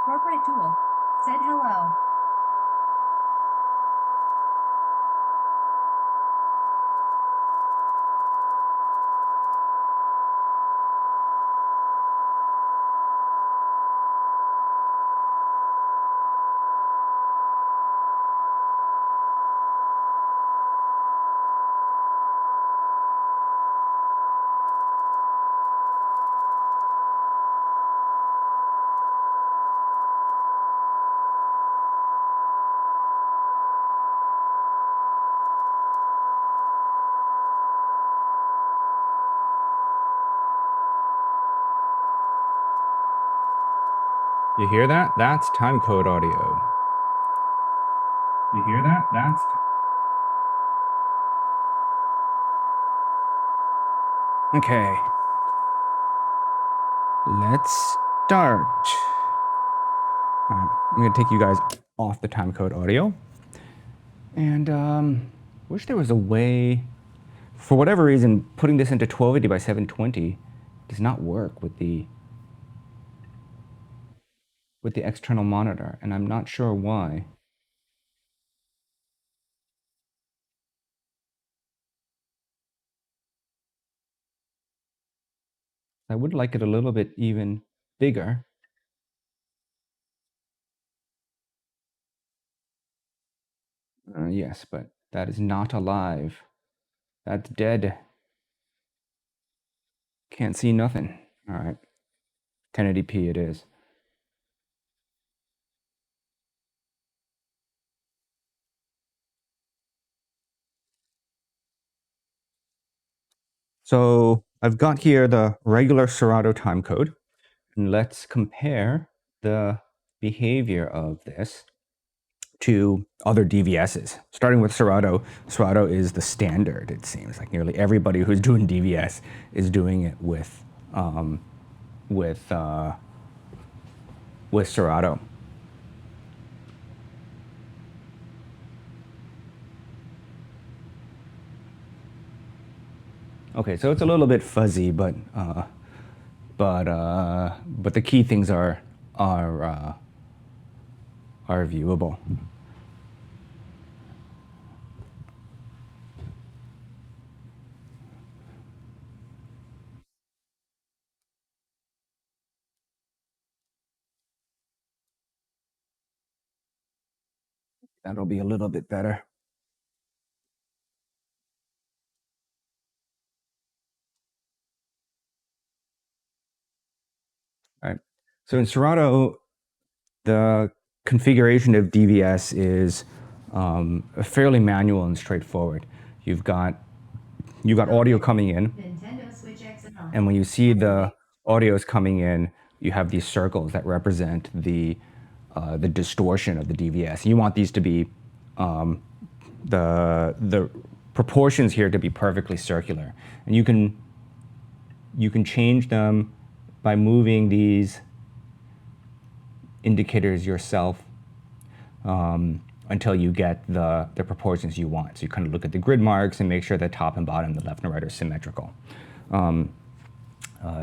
Corporate Tool said hello. You hear that? That's timecode audio. You hear that? That's... Okay. Let's start. I'm going to take you guys off the timecode audio. And wish there was a way... For whatever reason, putting this into 1280 by 720 does not work with the external monitor, and I'm not sure why. I would like it a little bit even bigger. Yes, but that is not alive. That's dead. Can't see nothing. All right. 1080p it is. So I've got here the regular Serato timecode, and let's compare the behavior of this to other DVSs. Starting with Serato, Serato is the standard, it seems. Like nearly everybody who's doing DVS is doing it with Serato. Okay, so it's a little bit fuzzy, but the key things are viewable. That'll be a little bit better. All right. So in Serato, the configuration of DVS is fairly manual and straightforward. You've got audio coming in, and when you see the audios coming in, you have these circles that represent the distortion of the DVS. You want these to be the proportions here to be perfectly circular, and you can change them by moving these indicators yourself until you get the proportions you want. So you kind of look at the grid marks and make sure the top and bottom, the left and right are symmetrical.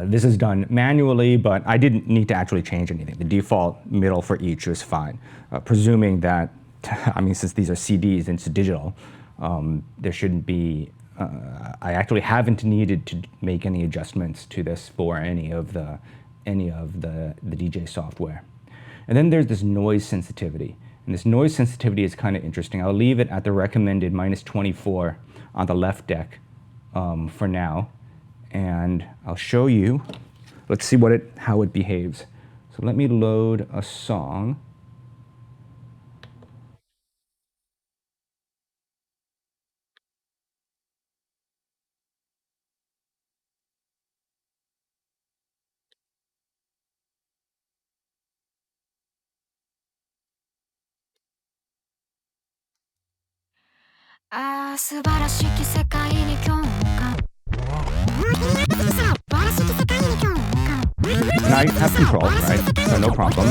This is done manually, but I didn't need to actually change anything. The default middle for each is fine, presuming that, I mean, since these are CDs and it's digital, there shouldn't be, I actually haven't needed to make any adjustments to this for any of the DJ software. And then there's this noise sensitivity. And this noise sensitivity is kind of interesting. I'll leave it at the recommended -24 on the left deck for now. And I'll show you, let's see how it behaves. So let me load a song. I have control, right? So no problem.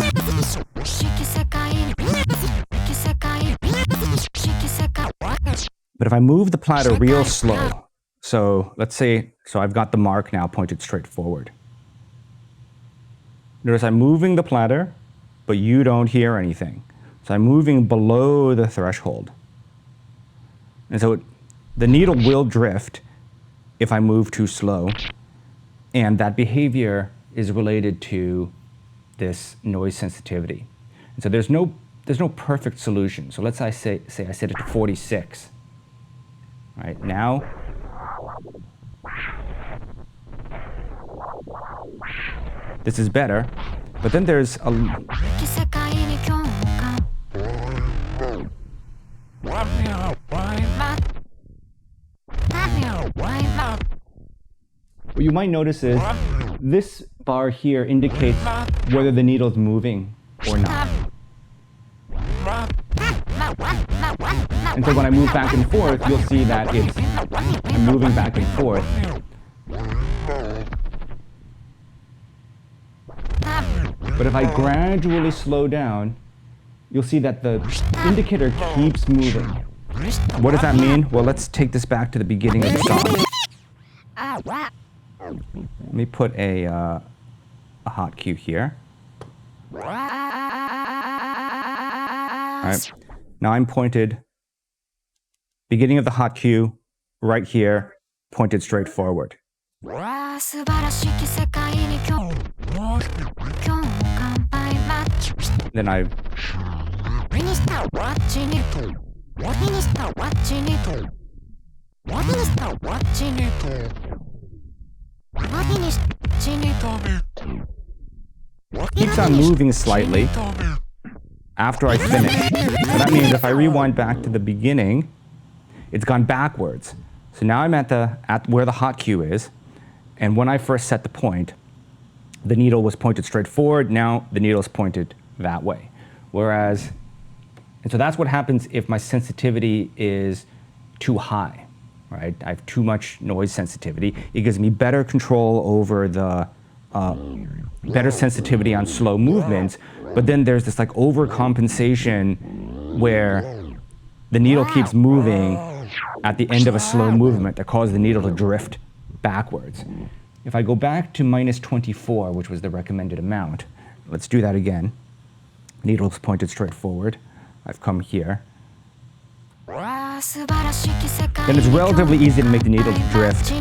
But if I move the platter real slow, so let's say, so I've got the mark now pointed straight forward. Notice I'm moving the platter but you don't hear anything. So I'm moving below the threshold. And so the needle will drift if I move too slow. And that behavior is related to this noise sensitivity. And so there's no perfect solution. So let's say I set it to 46. Right now, this is better, but then there's a... What you might notice is this bar here indicates whether the needle's moving or not. And so when I move back and forth, you'll see that I'm moving back and forth. But if I gradually slow down, you'll see that the indicator keeps moving. What does that mean? Well, let's take this back to the beginning of the song. Let me put a hot cue here. All right. Now I'm pointed, beginning of the hot cue, right here, pointed straight forward. Then I... keeps on moving slightly after I finish. So that means if I rewind back to the beginning, it's gone backwards. So now I'm at where the hot cue is, and when I first set the point, the needle was pointed straight forward. Now the needle is pointed that way. Whereas, and so that's what happens if my sensitivity is too high, right? I have too much noise sensitivity. It gives me better control over the, better sensitivity on slow movements, but then there's this like overcompensation where the needle keeps moving at the end of a slow movement that causes the needle to drift backwards. If I go back to minus 24, which was the recommended amount, let's do that again. Needle's pointed straight forward. I've come here. Then it's relatively easy to make the needle drift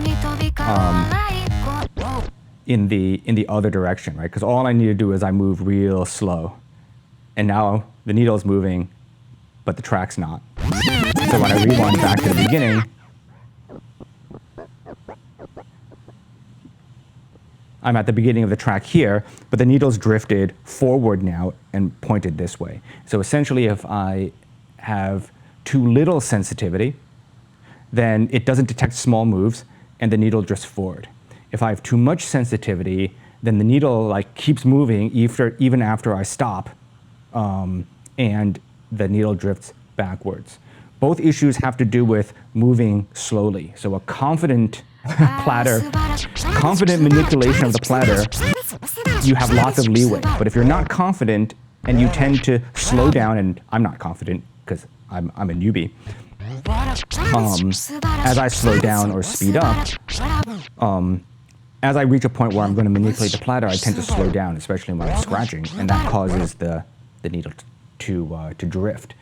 in the other direction, right? Because all I need to do is I move real slow. And now the needle's moving, but the track's not. So when I rewind back to the beginning, I'm at the beginning of the track here, but the needle's drifted forward now and pointed this way. So essentially, if I have too little sensitivity, then it doesn't detect small moves and the needle drifts forward. If I have too much sensitivity, then the needle like keeps moving even after I stop, and the needle drifts backwards. Both issues have to do with moving slowly. So a confident confident manipulation of the platter, you have lots of leeway. But if you're not confident and you tend to slow down, and I'm not confident because I'm a newbie, as I slow down or speed up, as I reach a point where I'm going to manipulate the platter, I tend to slow down, especially when I'm scratching, and that causes the needle to drift.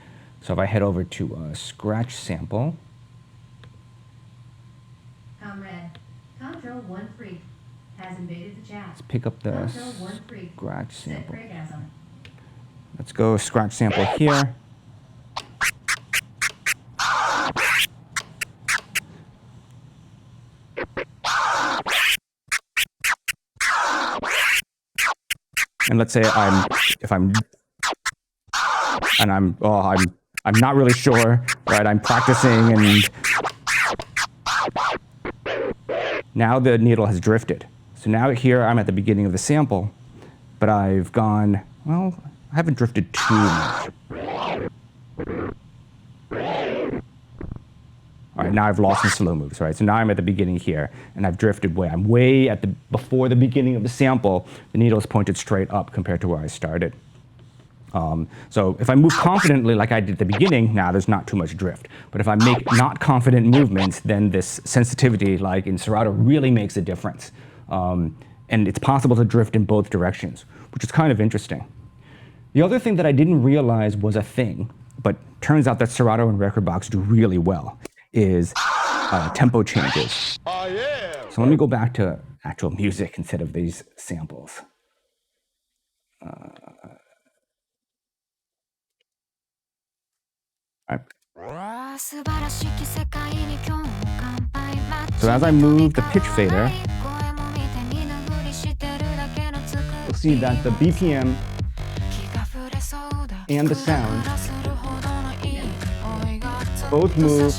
So if I head over to a scratch sample. Comrade, Kontrol 1 Freak has invaded the chat. Let's pick up the Kontrol 1 Freak. scratch sample. Freakasm. Let's go scratch sample here. And let's say I'm not really sure, right? I'm practicing, and now the needle has drifted. So now here I'm at the beginning of the sample, but I've gone, well, I haven't drifted too much. All right, now I've lost some slow moves, right? So now I'm at the beginning here, and I've drifted way. I'm way at before the beginning of the sample, the needle is pointed straight up compared to where I started. So if I move confidently like I did at the beginning, now there's not too much drift. But if I make not confident movements, then this sensitivity, like in Serato, really makes a difference. And it's possible to drift in both directions, which is kind of interesting. The other thing that I didn't realize was a thing, but turns out that Serato and Rekordbox do really well, is tempo changes. Oh, yeah. So let me go back to actual music instead of these samples. Right. So as I move the pitch fader, you'll see that the BPM and the sound both move.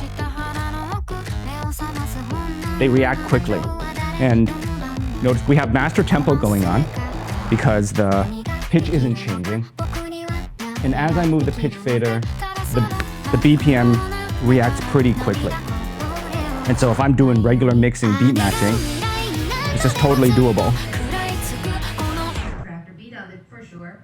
They react quickly. And notice we have master tempo going on because the pitch isn't changing. And as I move the pitch fader, the BPM reacts pretty quickly. And so if I'm doing regular mixing, beat matching, it's just totally doable. Traktor beat on it for sure.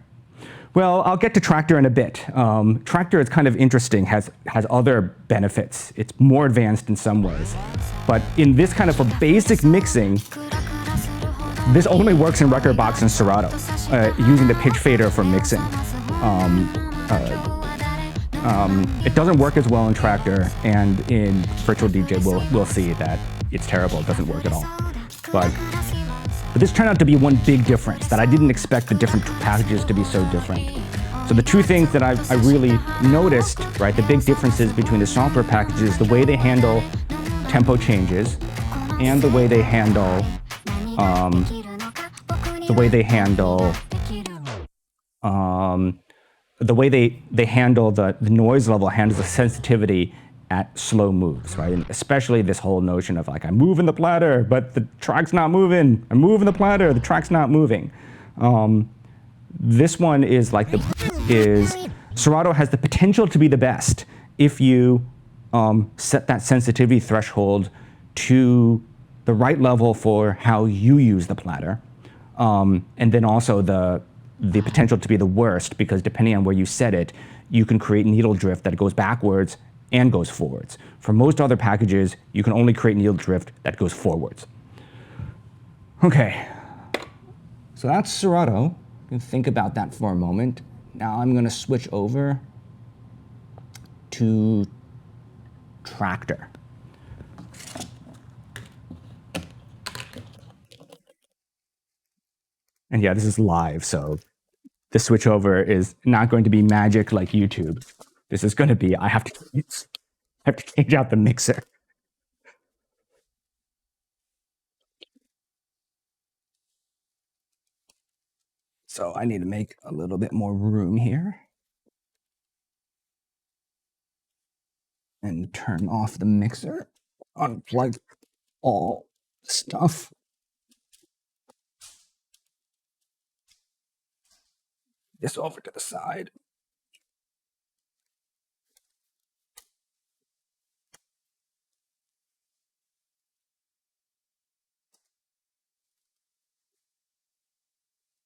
Well, I'll get to Traktor in a bit. Traktor is kind of interesting, has other benefits. It's more advanced in some ways. But in this kind of for basic mixing, this only works in Rekordbox and Serato, using the pitch fader for mixing. It doesn't work as well in Traktor, and in VirtualDJ we'll see that it's terrible. It doesn't work at all. But this turned out to be one big difference that I didn't expect the different packages to be so different. So the two things that I really noticed, right, the big differences between the software packages, the way they handle tempo changes, and the way they handle the way they handle the noise level, handles the sensitivity at slow moves, right? And especially this whole notion of like, I'm moving the platter, but the track's not moving. I'm moving the platter, the track's not moving. This one is like Serato has the potential to be the best if you set that sensitivity threshold to the right level for how you use the platter. And then also the potential to be the worst, because depending on where you set it, you can create needle drift that goes backwards and goes forwards. For most other packages, you can only create needle drift that goes forwards. Okay, so that's Serato. You can think about that for a moment. Now I'm gonna switch over to Traktor. And yeah, this is live, so the switchover is not going to be magic like YouTube. This is going to be, I have to change out the mixer. So I need to make a little bit more room here. And turn off the mixer. Unplug all stuff. This over to the side.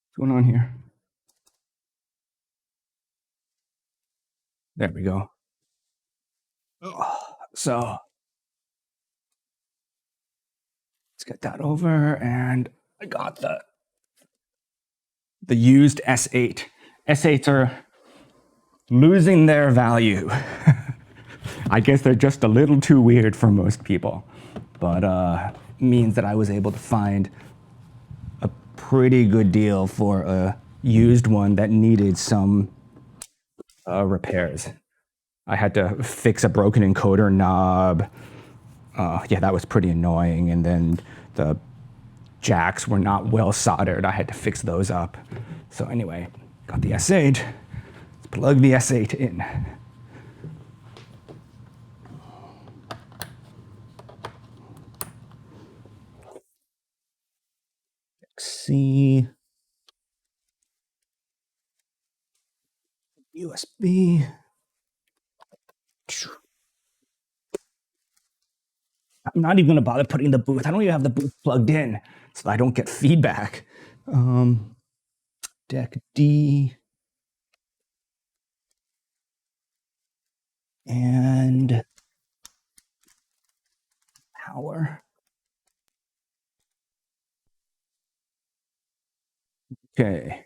What's going on here? There we go. So let's get that over, and I got the used S8. S8s are losing their value. I guess they're just a little too weird for most people, but means that I was able to find a pretty good deal for a used one that needed some repairs. I had to fix a broken encoder knob. Yeah, that was pretty annoying. And then the jacks were not well soldered. I had to fix those up. So anyway, got the S8. Let's plug the S8 in. C, USB. I'm not even going to bother putting the booth. I don't even have the booth plugged in, so I don't get feedback. Deck D. And power. Okay.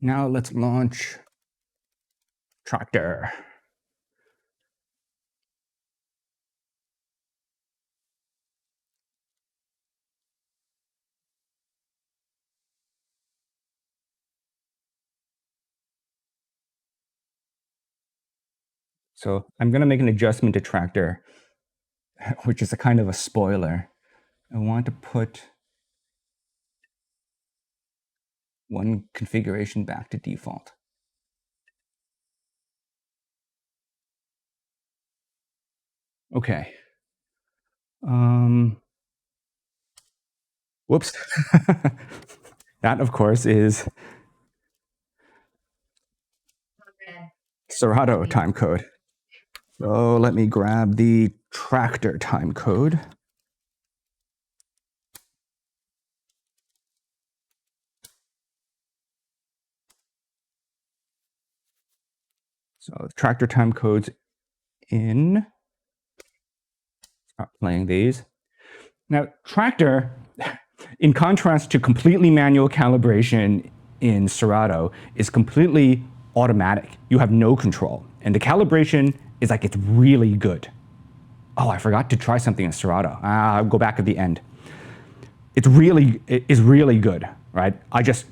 Now let's launch Traktor. So I'm going to make an adjustment to Traktor, which is a kind of a spoiler. I want to put one configuration back to default. Okay. Whoops. That, of course, is Serato timecode. So let me grab the Traktor timecode. So the Traktor timecode's in. Start playing these. Now, Traktor, in contrast to completely manual calibration in Serato, is completely automatic. You have no control. And the calibration is like, it's really good. Oh, I forgot to try something in Serato. I'll go back at the end. It is really good, right? I just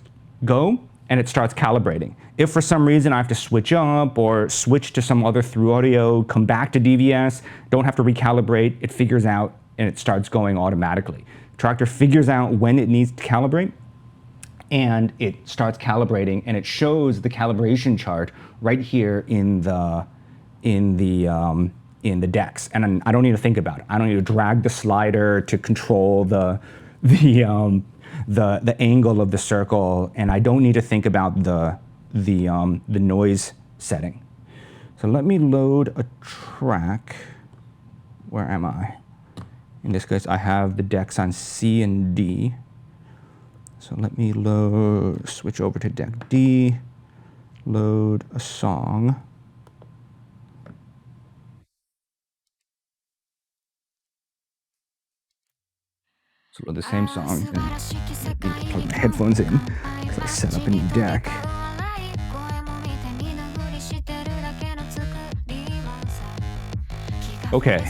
go and it starts calibrating. If for some reason I have to switch up or switch to some other through audio, come back to DVS, don't have to recalibrate, it figures out and it starts going automatically. Traktor figures out when it needs to calibrate and it starts calibrating, and it shows the calibration chart right here in the decks. And I don't need to think about it. I don't need to drag the slider to control the angle of the circle, and I don't need to think about the noise setting. So let me load a track. Where am I? In this case, I have the decks on C and D. So let me switch over to deck D, load a song. So load the same song, and plug my headphones in because I set up a new deck. Okay.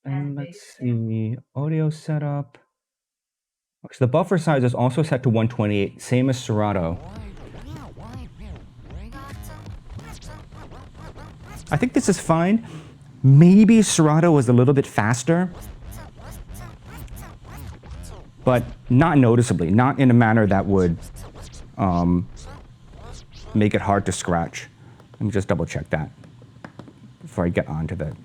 And let's see, audio setup. So the buffer size is also set to 128, same as Serato. I think this is fine. Maybe Serato was a little bit faster, but not noticeably, not in a manner that would make it hard to scratch. Let me just double check that before I get on to that.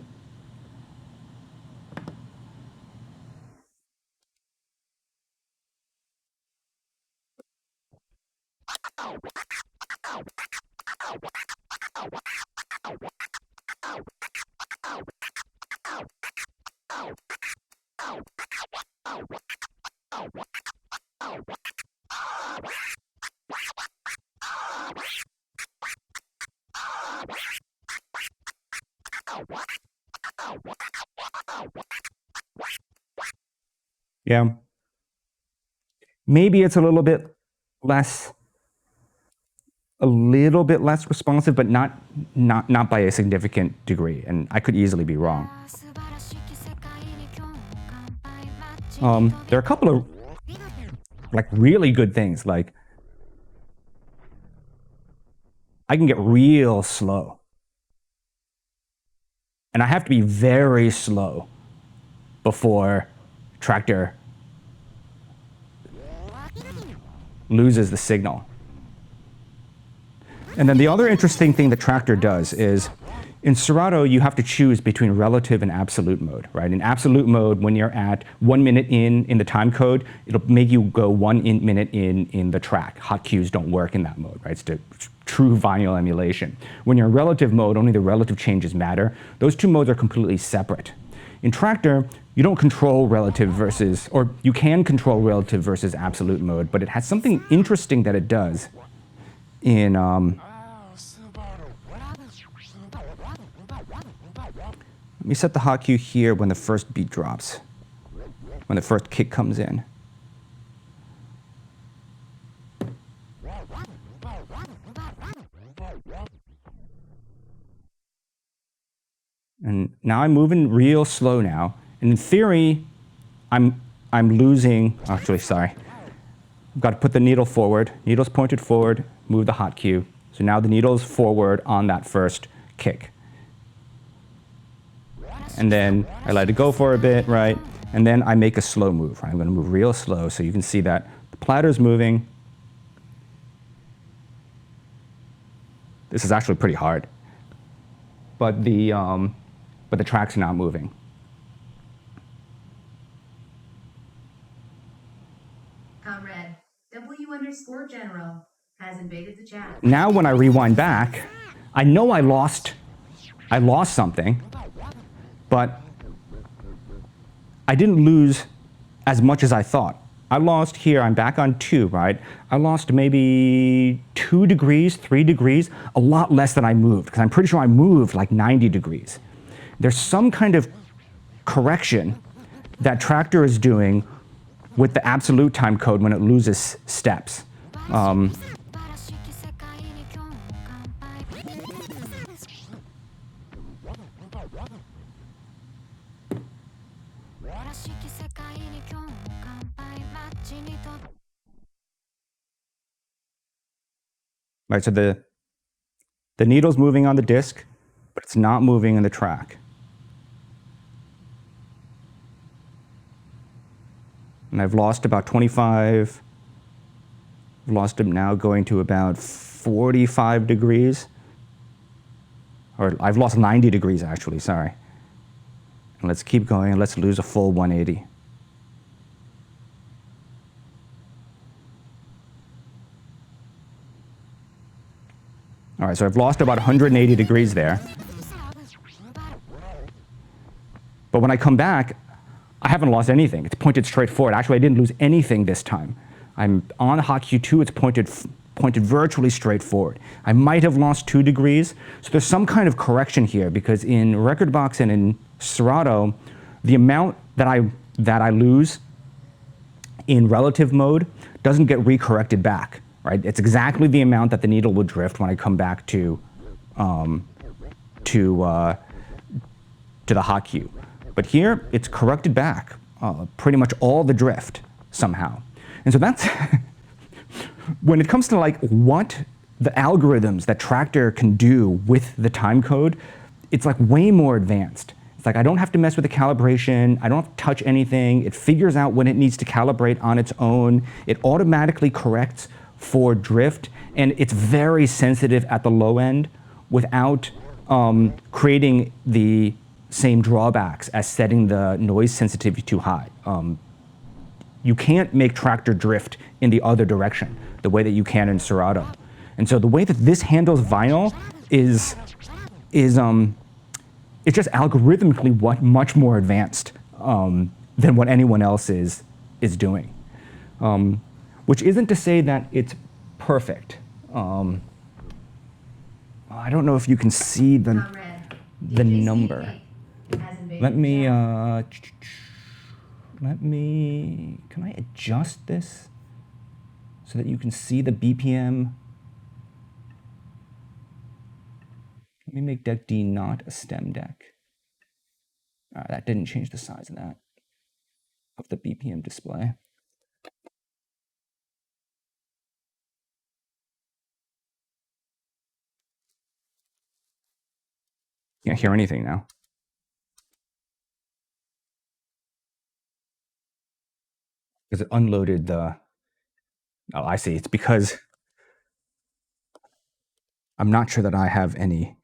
Yeah. Maybe it's a little bit less responsive, but not by a significant degree, and I could easily be wrong. There are a couple of really good things, like I can get real slow, and I have to be very slow before Traktor loses the signal. And then the other interesting thing that Traktor does is, in Serato, you have to choose between relative and absolute mode, right? In absolute mode, when you're at 1 minute in the time code, it'll make you go 1 minute in the track. Hot cues don't work in that mode, right? It's the true vinyl emulation. When you're in relative mode, only the relative changes matter. Those two modes are completely separate. In Traktor, you don't control relative versus, or you can control relative versus absolute mode, but it has something interesting that it does in Let me set the hot cue here when the first beat drops, when the first kick comes in. And now I'm moving real slow now. And in theory, I'm losing, actually, sorry. I've got to put the needle forward. Needle's pointed forward, move the hot cue. So now the needle's forward on that first kick. And then I let it go for a bit, right? And then I make a slow move, right? I'm going to move real slow so you can see that the platter's moving. This is actually pretty hard. But the track's not moving. Comrade, W_General has invaded the chat. Now when I rewind back, I know I lost something, but I didn't lose as much as I thought. I lost here, I'm back on 2, right? I lost maybe 2 degrees, 3 degrees, a lot less than I moved, because I'm pretty sure I moved like 90 degrees. There's some kind of correction that Traktor is doing with the absolute time code when it loses steps. Right, so the needle's moving on the disc, but it's not moving in the track. And I've lost about 25. I've lost it now going to about 45 degrees. Or I've lost 90 degrees actually, sorry. And let's keep going and let's lose a full 180. All right, so I've lost about 180 degrees there. But when I come back, I haven't lost anything. It's pointed straight forward. Actually, I didn't lose anything this time. I'm on hot cue 2, it's pointed virtually straight forward. I might have lost 2 degrees. So there's some kind of correction here because in Rekordbox and in Serato, the amount that I lose in relative mode doesn't get recorrected back. Right? It's exactly the amount that the needle will drift when I come back to the hot cue. But here, it's corrected back pretty much all the drift somehow. And so that's, when it comes to like what the algorithms that Traktor can do with the time code, it's like way more advanced. It's like I don't have to mess with the calibration, I don't have to touch anything, it figures out when it needs to calibrate on its own, it automatically corrects for drift, and it's very sensitive at the low end without creating the same drawbacks as setting the noise sensitivity too high. You can't make Traktor drift in the other direction the way that you can in Serato. And so the way that this handles vinyl is it's just algorithmically much more advanced than what anyone else is doing. Which isn't to say that it's perfect. I don't know if you can see the number. Let me, can I adjust this so that you can see the BPM? Let me make deck D not a stem deck. All right, that didn't change the size of the BPM display. Can't hear anything now. Because it unloaded the, oh, I see. It's because I'm not sure that I have any.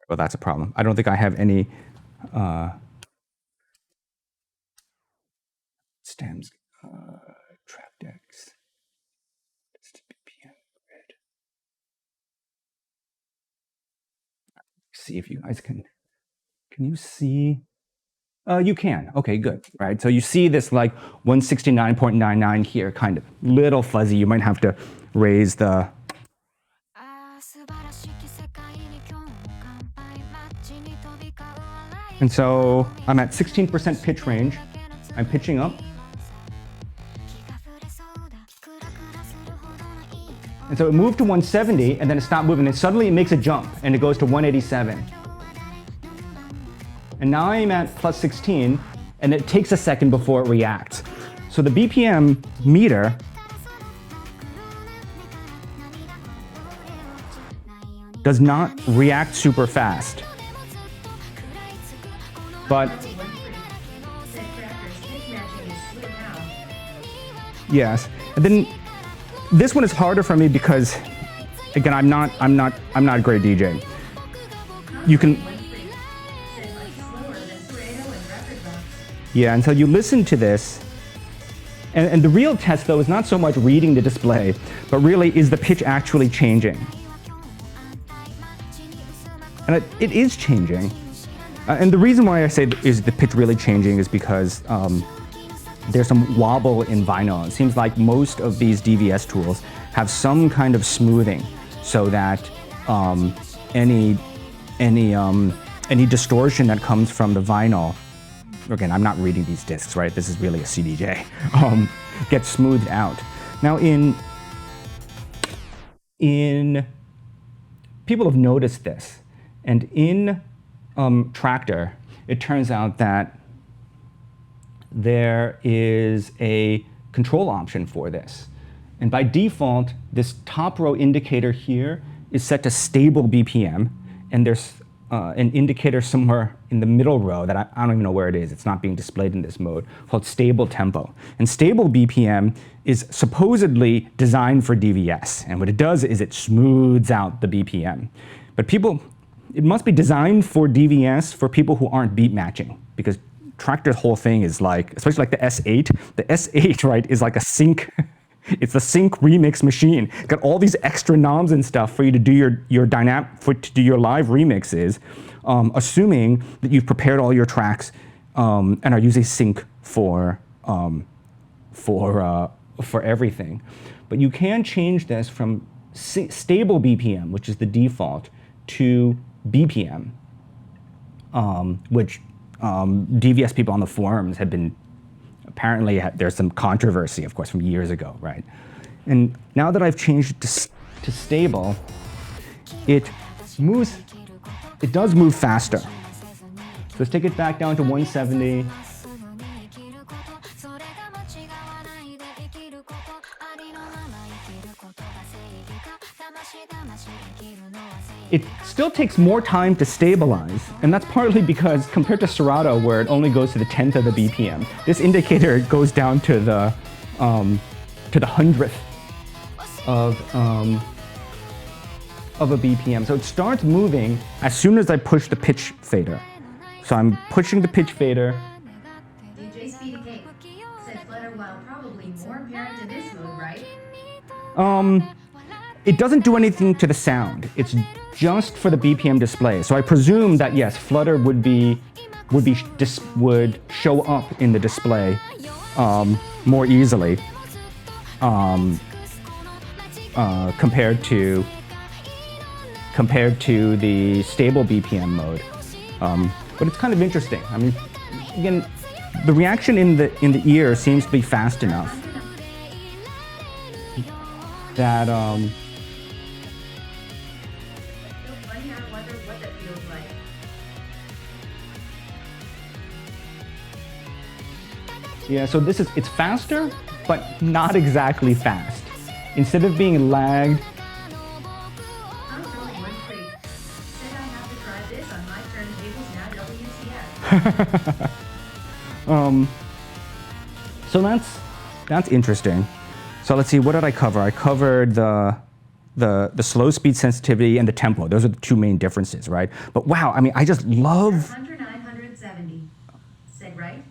Well, that's a problem. I don't think I have any stems, track decks. BPM grid. see if you guys can you see? You can. Okay, good. Right. So you see this like 169.99 here, kind of little fuzzy. You might have to raise the. And so I'm at 16% pitch range. I'm pitching up. And so it moved to 170 and then it stopped moving and suddenly it makes a jump and it goes to 187. And now I'm at plus 16 and it takes a second before it reacts. So the BPM meter does not react super fast. But yes, and then this one is harder for me because, again, I'm not a great DJ. You can, yeah, and so you listen to this, and the real test though is not so much reading the display, but really is the pitch actually changing? And it is changing. And the reason why I say is the pitch really changing is because there's some wobble in vinyl. It seems like most of these DVS tools have some kind of smoothing so that any distortion that comes from the vinyl, again, I'm not reading these discs, right? This is really a CDJ, gets smoothed out. Now in people have noticed this, and in Traktor, it turns out that there is a control option for this. And by default, this top row indicator here is set to stable BPM, and there's an indicator somewhere in the middle row that I don't even know where it is. It's not being displayed in this mode, called stable tempo. And stable BPM is supposedly designed for DVS. And what it does is it smooths out the BPM. But it must be designed for DVS for people who aren't beat matching, because Traktor's whole thing is like, especially like the S8. The S8, right, is like a sync. It's a sync remix machine. It's got all these extra knobs and stuff for you to do your live remixes, assuming that you've prepared all your tracks and are using sync for everything. But you can change this from stable BPM, which is the default, to BPM, which DVS people on the forums have been, apparently there's some controversy, of course, from years ago, right? And now that I've changed it to stable, it does move faster. So let's take it back down to 170. It still takes more time to stabilize, and that's partly because compared to Serato, where it only goes to the 10th of the BPM, this indicator goes down to the 100th of a BPM. So it starts moving as soon as I push the pitch fader. So I'm pushing the pitch fader. DJ Speedy Cake said flutter while probably more apparent in this mode, right? It doesn't do anything to the sound. It's just for the BPM display. So I presume that yes, flutter would show up in the display more easily compared to the stable BPM mode. But it's kind of interesting. I mean, again, the reaction in the ear seems to be fast enough that yeah, so it's faster, but not exactly fast. Instead of being lagged. I'm throwing one free. Said I have to try this on my turntables now WCS. So that's interesting. So let's see, what did I cover? I covered the slow speed sensitivity and the tempo. Those are the two main differences, right? But wow, I mean, I just love. Under 970. Said right?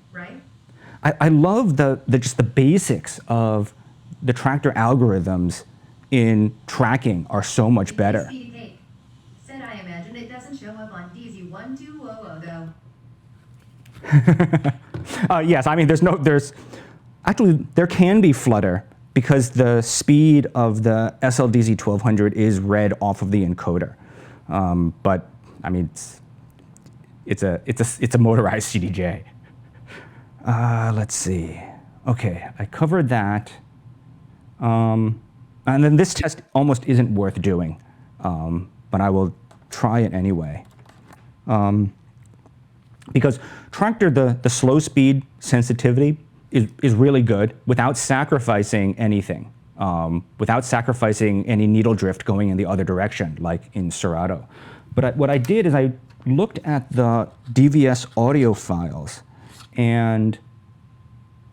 I love just the basics of the Traktor algorithms in tracking are so much better. Said I imagine it doesn't show up on Yes, I mean, there can be flutter because the speed of the SL-DZ1200 is read off of the encoder. But I mean, it's a motorized CDJ. Let's see. Okay, I covered that. And then this test almost isn't worth doing, but I will try it anyway. Because Traktor, the slow speed sensitivity is really good without sacrificing anything, without sacrificing any needle drift going in the other direction, like in Serato. But what I did is I looked at the DVS audio files, and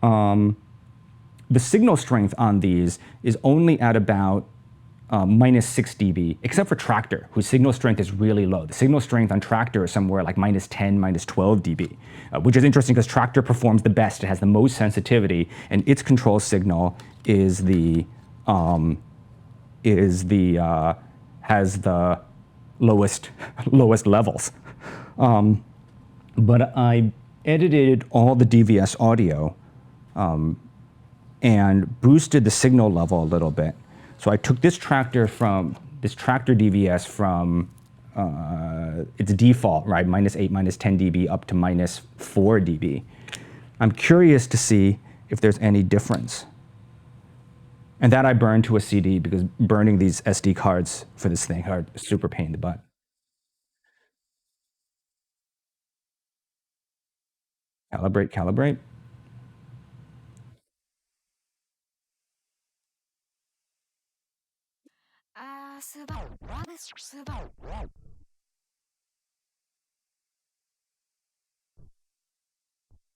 the signal strength on these is only at about -6 dB, except for Traktor, whose signal strength is really low. The signal strength on Traktor is somewhere like -10, -12 dB, which is interesting because Traktor performs the best. It has the most sensitivity, and its control signal has the lowest levels. But I edited all the DVS audio and boosted the signal level a little bit. So I took this Traktor DVS from its default, right, -8, -10 dB up to -4 dB. I'm curious to see if there's any difference. And that I burned to a CD because burning these SD cards for this thing are a super pain in the butt. Calibrate, calibrate.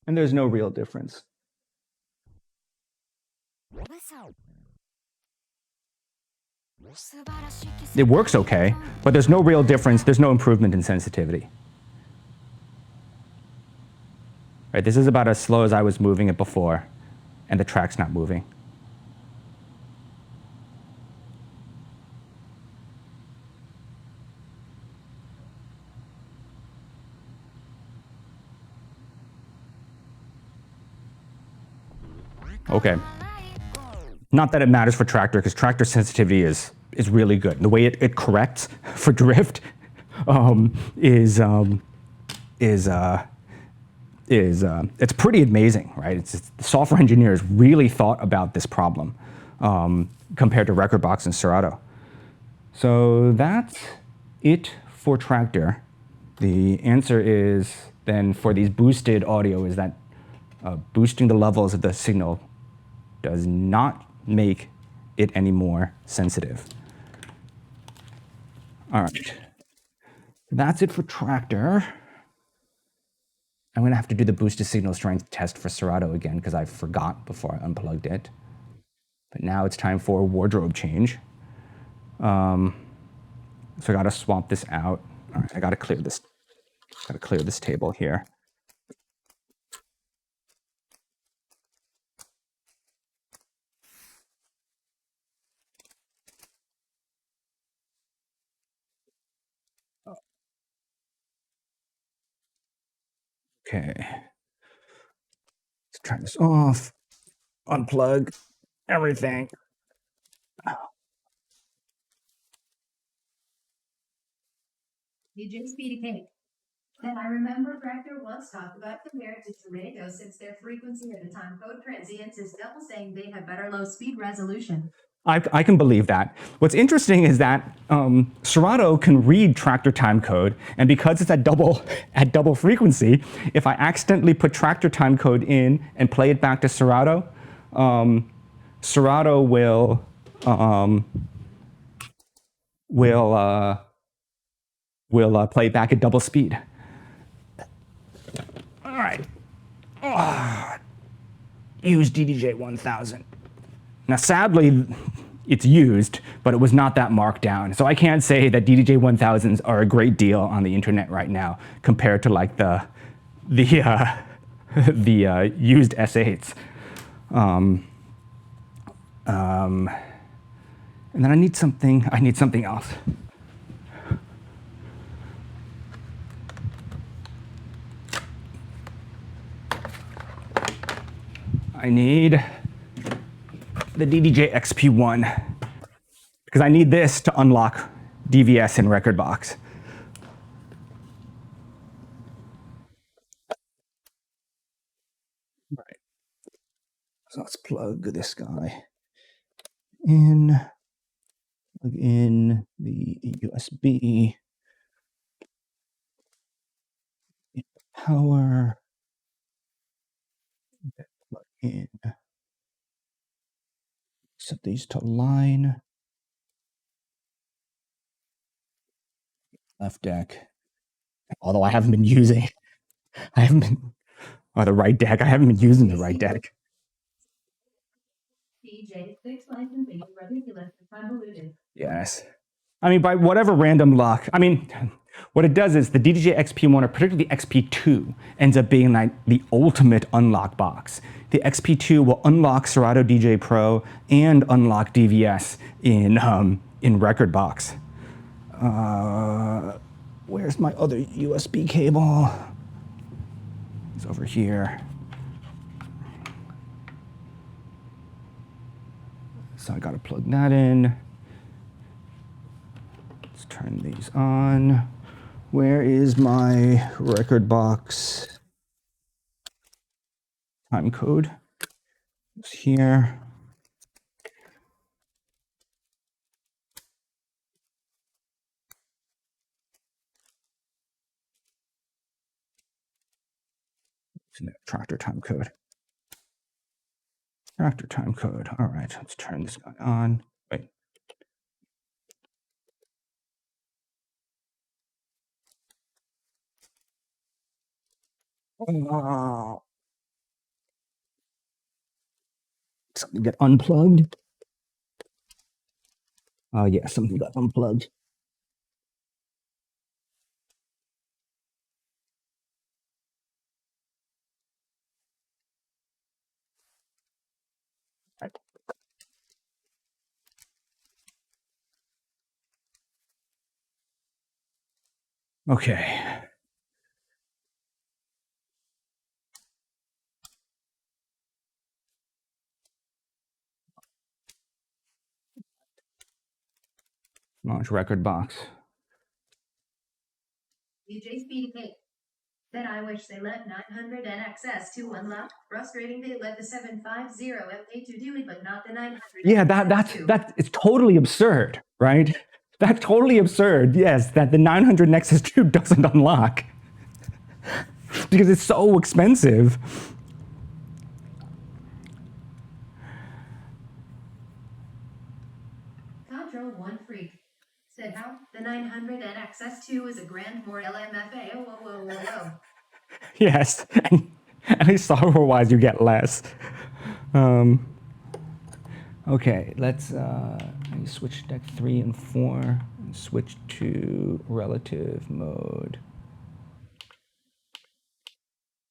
And there's no real difference. It works okay, but there's no real difference. There's no improvement in sensitivity. Right, this is about as slow as I was moving it before, and the track's not moving. Okay. Not that it matters for Traktor, because Traktor sensitivity is really good. The way it corrects for drift it's pretty amazing, right? The software engineers really thought about this problem compared to Rekordbox and Serato. So that's it for Traktor. The answer is then for these boosted audio is that boosting the levels of the signal does not make it any more sensitive. All right, that's it for Traktor. I'm gonna have to do the boosted signal strength test for Serato again because I forgot before I unplugged it. But now it's time for a wardrobe change. So I gotta swap this out. All right, I gotta clear this table here. Okay, let's turn this off, unplug everything. DJ Speedy Cake. Then I remember Traktor once talked about compared to Serato since their frequency of the time code transients is double, saying they have better low speed resolution. I can believe that. What's interesting is that Serato can read Traktor time code, and because it's at double frequency, if I accidentally put Traktor time code in and play it back to Serato, Serato will play it back at double speed. All right. Use DDJ1000. Now, sadly, it's used, but it was not that marked down. So I can't say that DDJ1000s are a great deal on the internet right now compared to like the used S8s. And then I need something else. I need the DDJ XP1 because I need this to unlock DVS in Rekordbox. Right. So let's plug this guy in. Plug in the USB. Power. Plug in. Set these to line. Left deck. Although I haven't been using, or the right deck. I haven't been using the right deck. DJ 6 licensing is ridiculous and convoluted. Yes. I mean, by whatever random luck, I mean, what it does is the DDJ XP1, or particularly the XP2, ends up being like the ultimate unlock box. The XP2 will unlock Serato DJ Pro and unlock DVS in Rekordbox. Where's my other USB cable? It's over here. So I gotta plug that in. Let's turn these on. Where is my Rekordbox time code? It's here. Traktor time code. Traktor time code. All right, let's turn this guy on. Wait. Oh. Something got unplugged. Oh yeah, something got unplugged. Okay. Launch Rekordbox. DJ Speedy Cake. Then I wish they let 900 NXS to unlock. Frustrating they let the 750 MK2 do it, but not the 900. Yeah, that's it's totally absurd, right? That's totally absurd. Yes, that the 900 Nexus 2 doesn't unlock because it's so expensive. Kontrol 1 Freak said how the 900 NXS2 is a grand more LMFA. Oh, whoa, whoa, whoa, whoa. Yes, and at least software-wise, you get less. Okay, let's switch deck 3 and 4 and switch to relative mode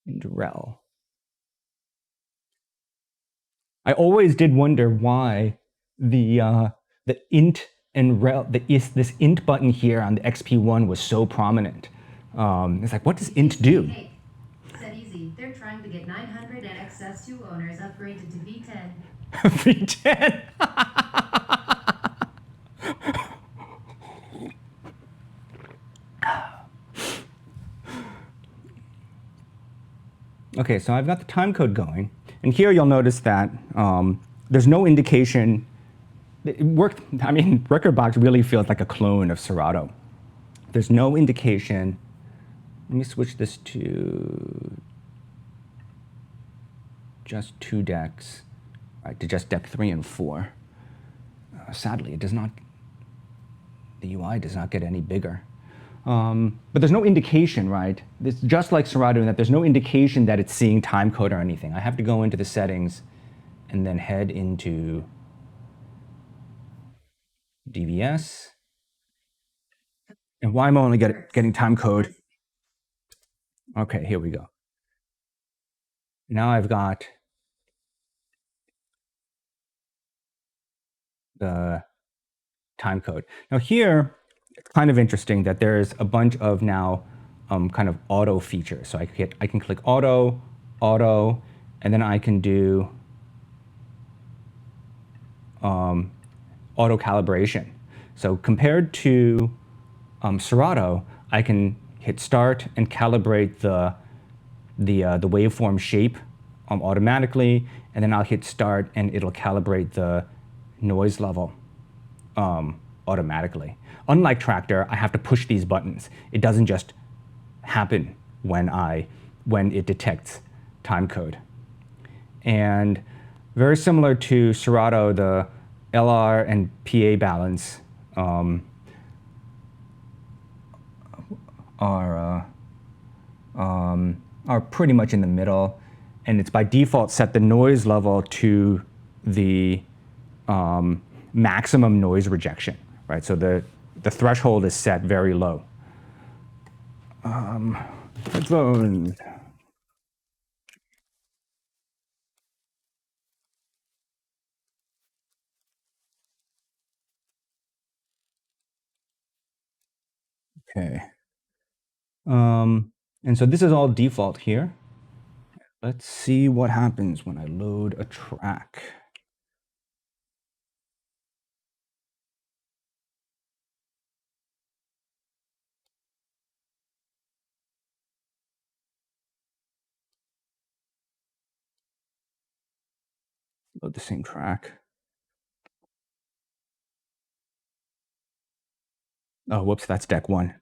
and rel. I always did wonder why the int and rel, this int button here on the XP1 was so prominent. It's like, what does int do? Said easy. They're trying to get 900 NXS2 owners upgraded to V10. V10. Okay, so I've got the time code going, and here you'll notice that there's no indication. It worked. I mean, Rekordbox really feels like a clone of Serato. There's no indication. Let me switch this to just 2 decks, right, to just deck 3 and 4. Sadly, it does not. The UI does not get any bigger. But there's no indication, right? It's just like Serato in that there's no indication that it's seeing timecode or anything. I have to go into the settings and then head into DVS. And why am I only getting timecode? Okay, here we go. Now I've got the timecode. Now here, it's kind of interesting that there's a bunch of now kind of auto features. So I can click auto, and then I can do auto calibration. So compared to Serato, I can hit start and calibrate the waveform shape automatically, and then I'll hit start and it'll calibrate the noise level automatically. Unlike Traktor, I have to push these buttons. It doesn't just happen when it detects timecode. And very similar to Serato, the LR and PA balance are pretty much in the middle, and it's by default set the noise level to the maximum noise rejection, right? So the threshold is set very low. Headphones. Okay. And so this is all default here. Let's see what happens when I load a track. Load the same track. Oh, whoops, that's deck 1.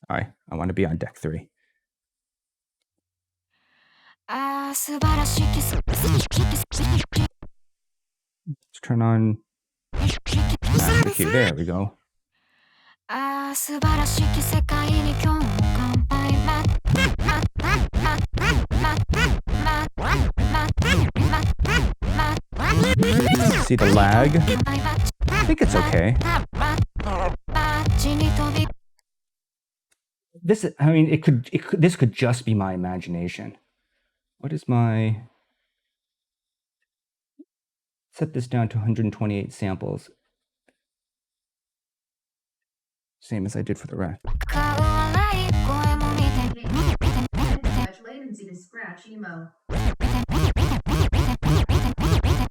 All right, I want to be on deck 3. Let's turn on master cue. There we go. See the lag? I think it's okay. This could just be my imagination. What is my... Set this down to 128 samples. Same as I did for the rest.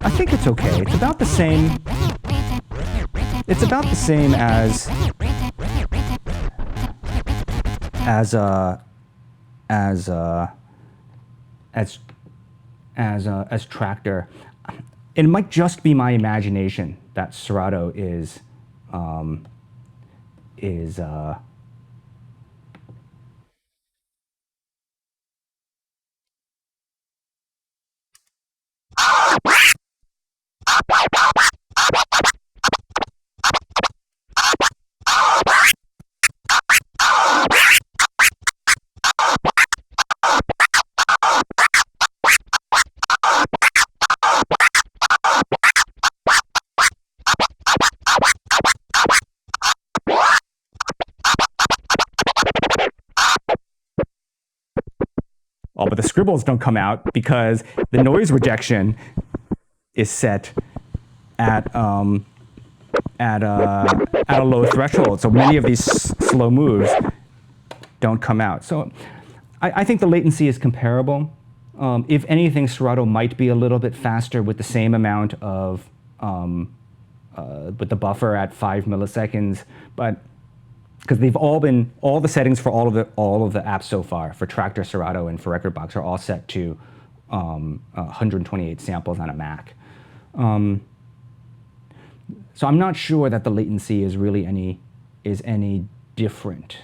I think it's okay. It's about the same. It's about the same as Traktor. It might just be my imagination that Serato is oh, but the scribbles don't come out because the noise rejection is set at a low threshold. So many of these slow moves don't come out. So I think the latency is comparable. If anything, Serato might be a little bit faster with the same amount of with the buffer at 5 milliseconds, but because they've all the settings for all of the apps so far for Traktor, Serato, and for Rekordbox are all set to 128 samples on a Mac. So I'm not sure that the latency is really any different.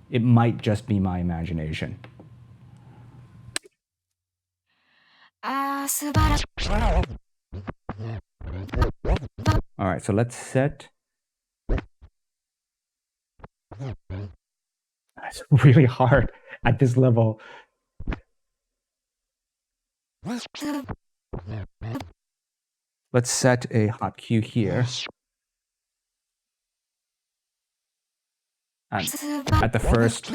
It might just be my imagination. All right, so let's set. It's really hard at this level. Let's set a hot cue here. At the first,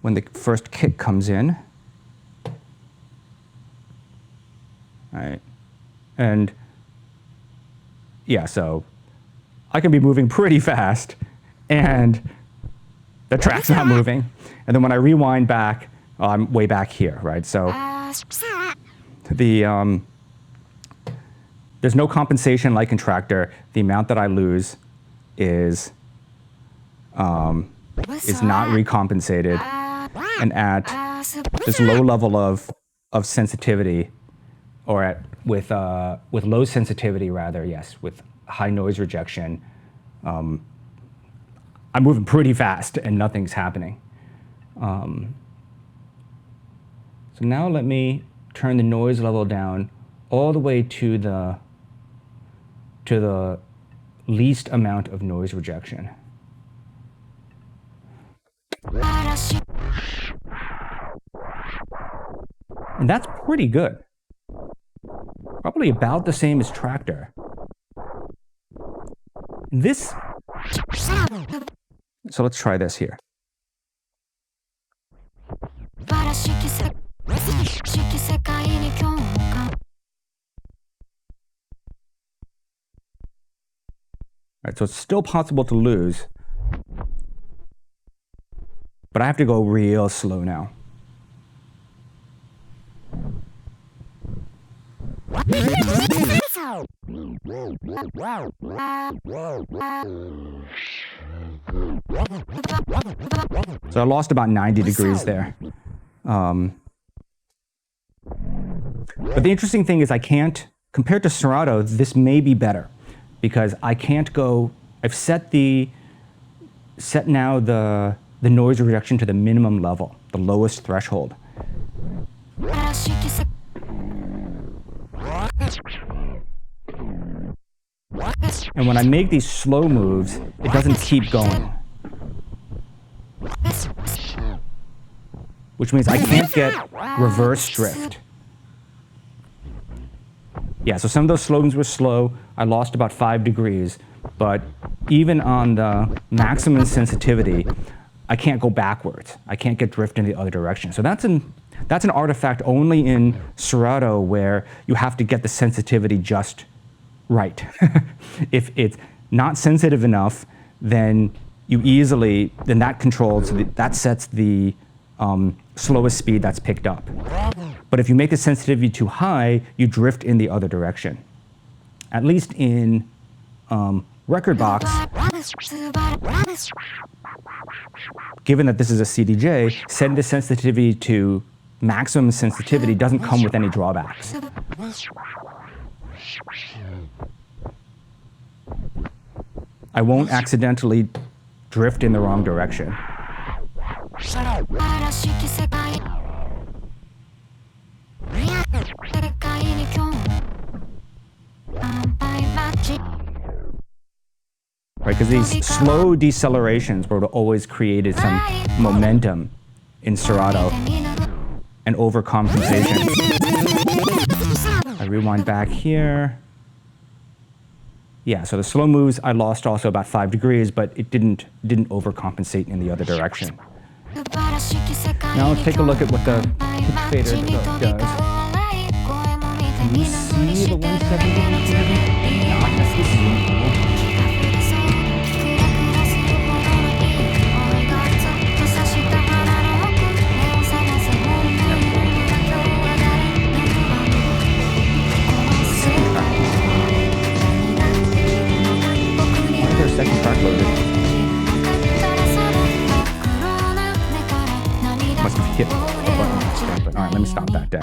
when the first kick comes in. All right, and yeah, so I can be moving pretty fast, and the track's not moving. And then when I rewind back, I'm way back here, right? So there's no compensation like in Traktor. The amount that I lose is not recompensated. And at this low level of sensitivity, or with low sensitivity rather, yes, with high noise rejection, I'm moving pretty fast and nothing's happening. So now let me turn the noise level down all the way to the least amount of noise rejection. And that's pretty good. Probably about the same as Traktor. This, so let's try this here. All right, so it's still possible to lose, but I have to go real slow now. So I lost about 90 degrees there. But the interesting thing is I can't, compared to Serato, this may be better because I can't go, I've set now the noise rejection to the minimum level, the lowest threshold. And when I make these slow moves, it doesn't keep going. Which means I can't get reverse drift. Yeah, so some of those slow moves were slow. I lost about 5 degrees, but even on the maximum sensitivity, I can't go backwards. I can't get drift in the other direction. So that's an artifact only in Serato where you have to get the sensitivity just right. If it's not sensitive enough, then that controls, that sets the slowest speed that's picked up. But if you make the sensitivity too high, you drift in the other direction. At least in Rekordbox, given that this is a CDJ, setting the sensitivity to maximum sensitivity doesn't come with any drawbacks. I won't accidentally drift in the wrong direction. Right, because these slow decelerations would have always created some momentum in Serato and overcompensation. I rewind back here. Yeah, so the slow moves, I lost also about 5 degrees, but it didn't overcompensate in the other direction. Now let's take a look at what the pitch fader does. Can you see the 170? Not necessarily. Second track loaded. Must have hit the button instead, but alright, let me stop that deck.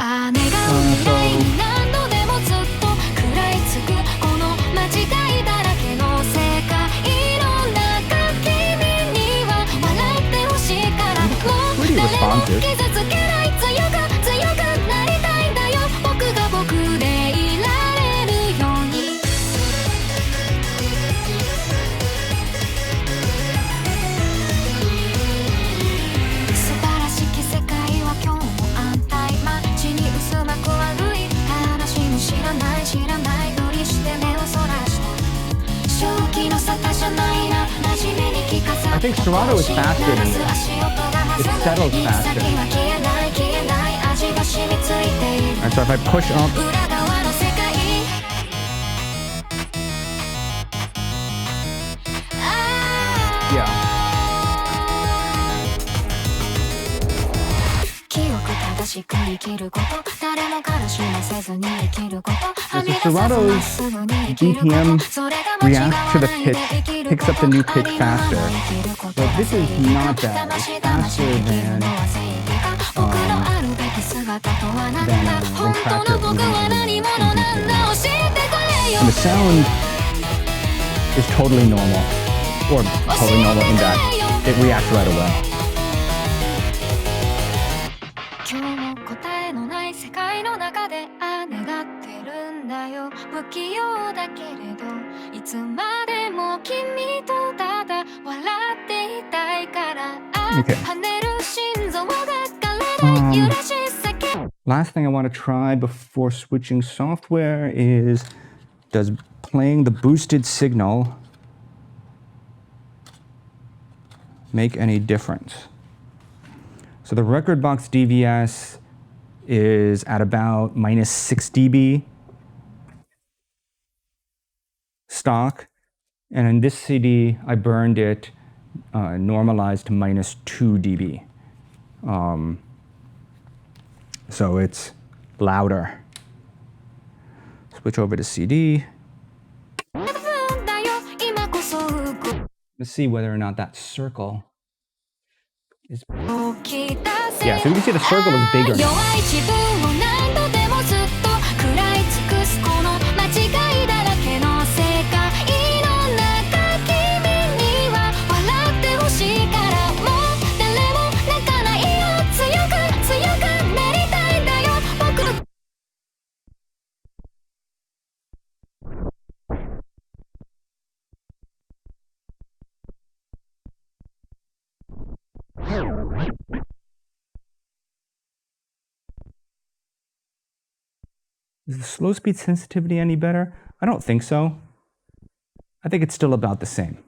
Pretty responsive. I think Serato is faster than this. It settles faster. Alright, so if I push up, yeah. Serato's BPM reacts to the pitch, picks up the new pitch faster, but this is not bad. It's faster than Traktor and the sound is totally normal, or totally normal in that it reacts right away. Okay. Last thing I want to try before switching software is, does playing the boosted signal make any difference? So the Rekordbox DVS is at about minus 6 dB stock, and in this CD I burned it normalized to minus 2 dB. So it's louder. Switch over to CD. Let's see whether or not that circle is... Yeah, so you can see the circle is bigger now. Is the slow speed sensitivity any better? I don't think so. I think it's still about the same.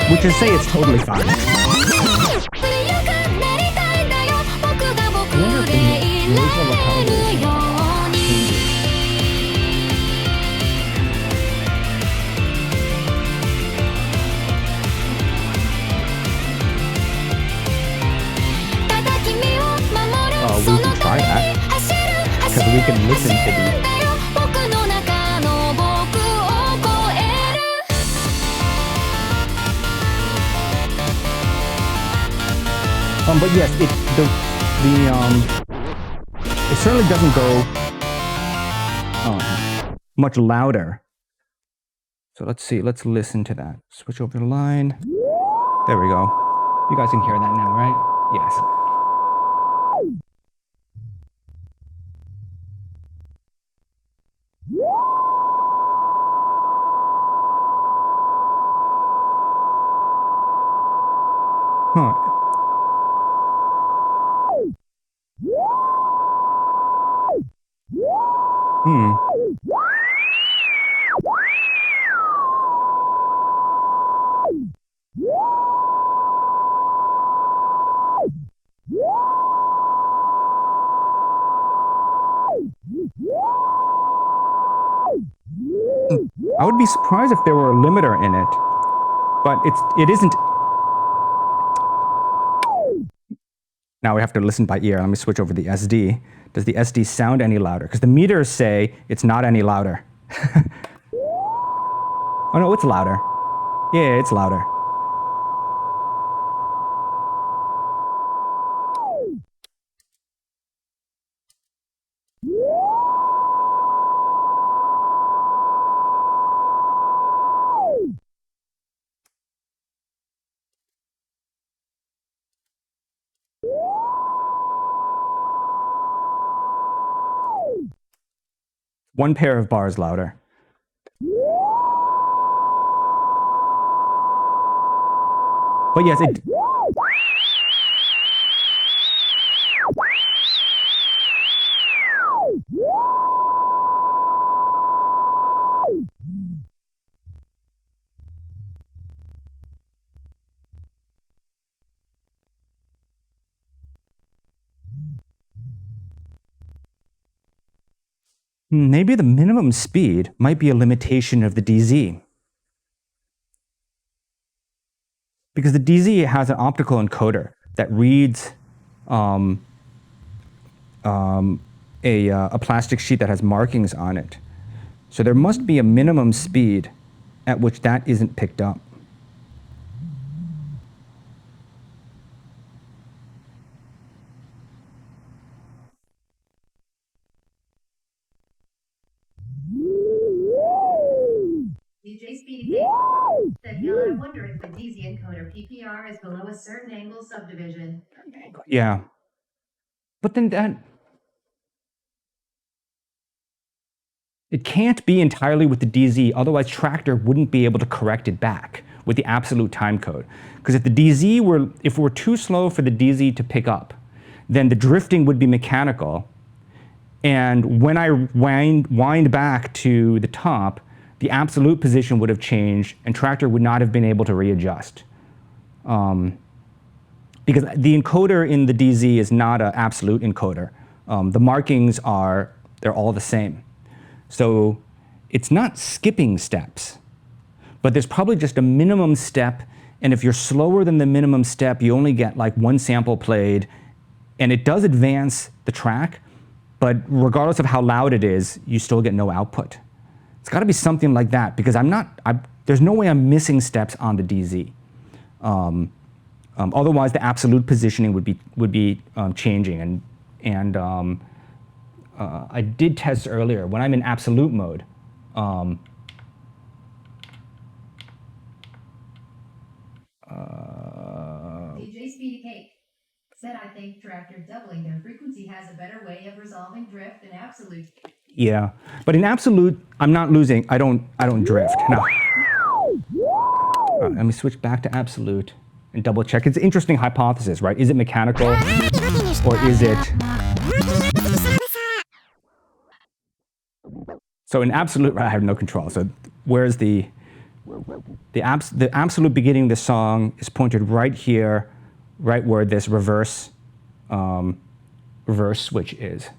Which is say it's totally fine. We can try that, because we can listen to the... But yes, it certainly doesn't go much louder. So let's see, let's listen to that. Switch over the line. There we go. You guys can hear that now, right? Yes. Huh. I would be surprised if there were a limiter in it, but it isn't. Now we have to listen by ear. Let me switch over the SD. Does the SD sound any louder? Because the meters say it's not any louder. Oh no, it's louder. Yeah, it's louder. One pair of bars louder. But yes, it... Maybe the minimum speed might be a limitation of the DZ. Because the DZ has an optical encoder that reads a plastic sheet that has markings on it. So there must be a minimum speed at which that isn't picked up. DJ Speedy Cake said, "Yeah, I wonder if the DZ encoder PPR is below a certain angle subdivision." Yeah. But then it can't be entirely with the DZ, otherwise Traktor wouldn't be able to correct it back with the absolute time code. Because if if we're too slow for the DZ to pick up, then the drifting would be mechanical. And when I wind back to the top, the absolute position would have changed and Traktor would not have been able to readjust. Because the encoder in the DZ is not an absolute encoder. The markings they're all the same. So it's not skipping steps, but there's probably just a minimum step. And if you're slower than the minimum step, you only get like one sample played, and it does advance the track, but regardless of how loud it is, you still get no output. It's got to be something like that, because there's no way I'm missing steps on the DZ. Otherwise, the absolute positioning would be changing. And I did test earlier when I'm in absolute mode. DJ Speedy Cake said, "I think Traktor doubling their frequency has a better way of resolving drift than absolute." Yeah, but in absolute, I'm not losing. I don't drift. No. Let me switch back to absolute and double check. It's an interesting hypothesis, right? Is it mechanical or is it? So in absolute, I have no control. So where's the absolute beginning of the song is pointed right here, right where this reverse switch is.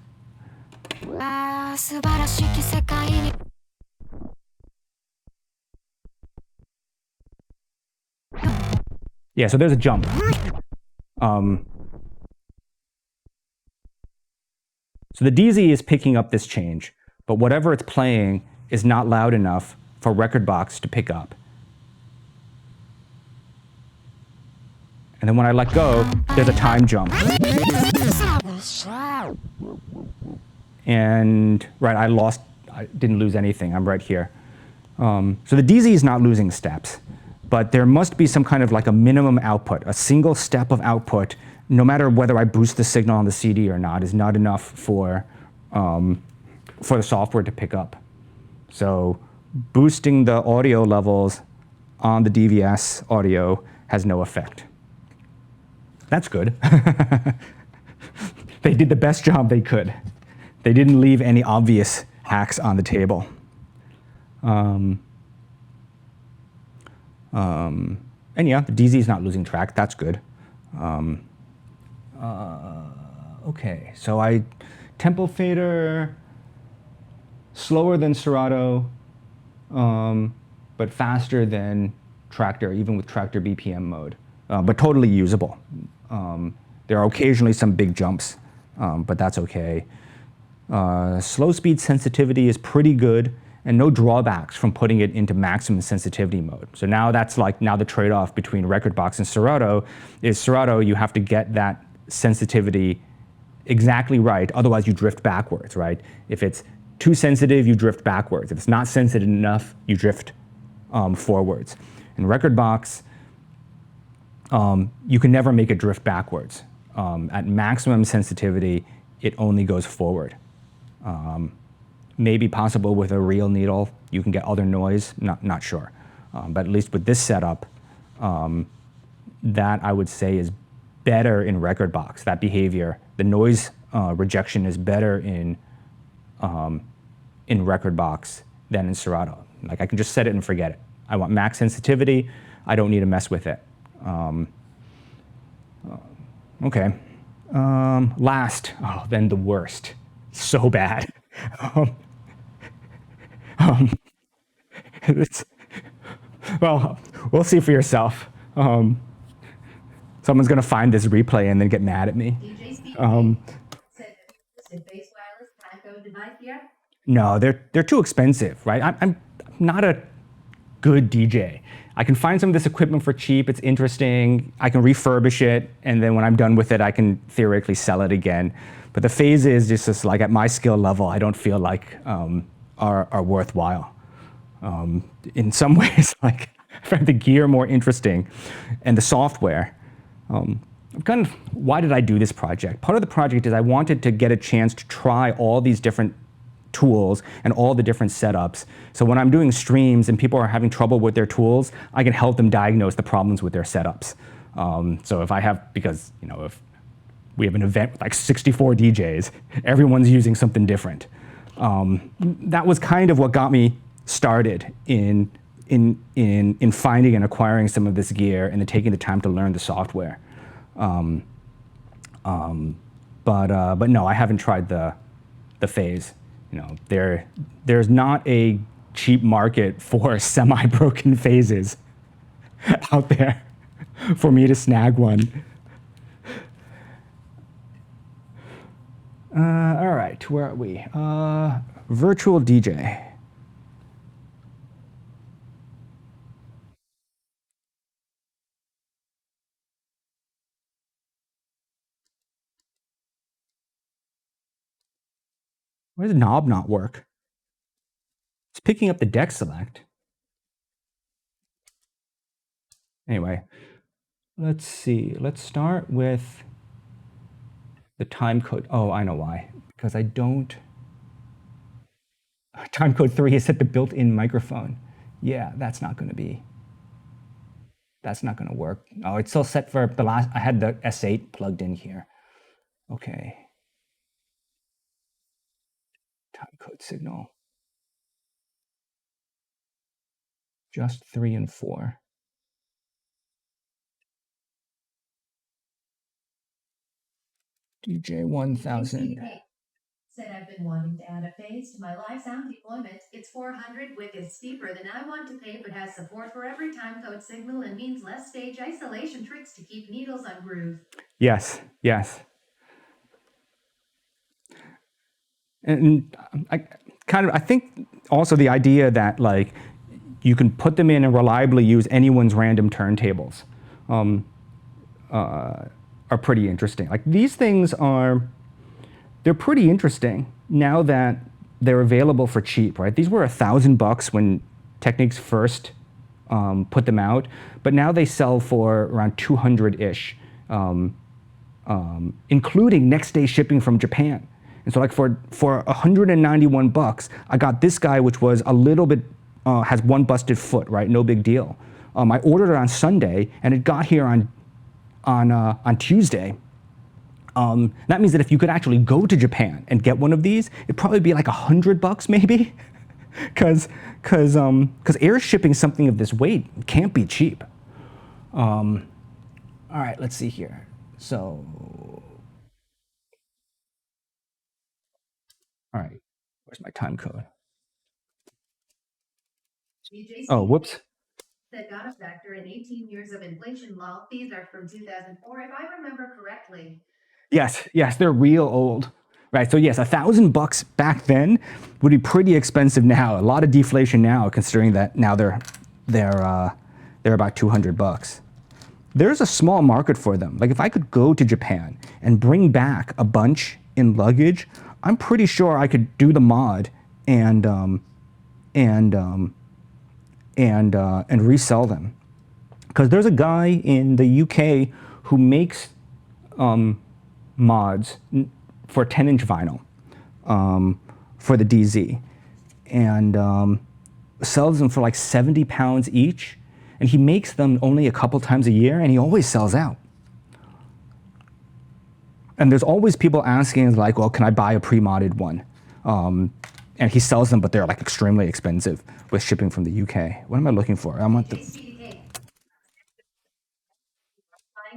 Yeah, so there's a jump. So the DZ is picking up this change, but whatever it's playing is not loud enough for Rekordbox to pick up. And then when I let go, there's a time jump. And right, I didn't lose anything. I'm right here. So the DZ is not losing steps, but there must be some kind of like a minimum output. A single step of output, no matter whether I boost the signal on the CD or not, is not enough for the software to pick up. So boosting the audio levels on the DVS audio has no effect. That's good. They did the best job they could. They didn't leave any obvious hacks on the table. And yeah, the DZ is not losing track. That's good. Okay, so tempo fader, slower than Serato, but faster than Traktor, even with Traktor BPM mode, but totally usable. There are occasionally some big jumps, but that's okay. Slow speed sensitivity is pretty good, and no drawbacks from putting it into maximum sensitivity mode. So now that's now the trade-off between Rekordbox and Serato is Serato, you have to get that sensitivity exactly right, otherwise you drift backwards, right? If it's too sensitive, you drift backwards. If it's not sensitive enough, you drift forwards. In Rekordbox, you can never make it drift backwards. At maximum sensitivity, it only goes forward. Maybe possible with a real needle, you can get other noise, not sure. But at least with this setup, that I would say is better in Rekordbox, that behavior. The noise rejection is better in Rekordbox than in Serato. Like I can just set it and forget it. I want max sensitivity, I don't need to mess with it. Okay. Last, then the worst. So bad. It's, well, we'll see for yourself. Someone's gonna find this replay and then get mad at me. DJ Speed said listed base wireless time code device here. No, they're too expensive, right? I'm not a good DJ. I can find some of this equipment for cheap. It's interesting. I can refurbish it, and then when I'm done with it, I can theoretically sell it again. But the phases, just like at my skill level, I don't feel like are worthwhile. In some ways, like I find the gear more interesting, and the software. Why did I do this project? Part of the project is I wanted to get a chance to try all these different tools and all the different setups. So when I'm doing streams and people are having trouble with their tools, I can help them diagnose the problems with their setups. So if I have, because if we have an event with like 64 DJs, everyone's using something different. That was kind of what got me started in finding and acquiring some of this gear and then taking the time to learn the software. But no, I haven't tried the phase. There's not a cheap market for semi-broken phases out there for me to snag one. All right, where are we? Virtual DJ. Why does the knob not work? It's picking up the deck select. Anyway, let's see. Let's start with the time code. Oh, I know why. Because I don't. Time code 3 is set the built-in microphone. Yeah, that's not going to work. Oh, it's still set for the last. I had the S8 plugged in here. Okay. Time code signal. Just 3 and 4. DJ 1000. Said I've been wanting to add a phase to my live sound deployment. It's 400 wickets steeper than I want to pay, but has support for every time code signal and means less stage isolation tricks to keep needles on groove. Yes, yes. And I think also the idea that like you can put them in and reliably use anyone's random turntables are pretty interesting. Like these things they're pretty interesting now that they're available for cheap, right? These were $1,000 when Technics first put them out, but now they sell for around 200-ish, including next day shipping from Japan. And so like for $191, I got this guy, which was a little bit, has one busted foot, right? No big deal. I ordered it on Sunday and it got here on Tuesday. That means that if you could actually go to Japan and get one of these, it'd probably be like $100 maybe. Cause air shipping something of this weight can't be cheap. All right, let's see here. So, all right, where's my time code? Oh, whoops. That got a factor in 18 years of inflation law. These are from 2004, if I remember correctly. Yes, they're real old. Right, so yes, $1,000 back then would be pretty expensive now. A lot of deflation now, considering that now they're about $200. There's a small market for them. Like if I could go to Japan and bring back a bunch in luggage, I'm pretty sure I could do the mod and resell them. Because there's a guy in the UK who makes mods for 10-inch vinyl for the DZ and sells them for like 70 pounds each, and he makes them only a couple times a year and he always sells out. And there's always people asking like, well, can I buy a pre-modded one? And he sells them, but they're like extremely expensive with shipping from the UK. What am I looking for? I want the...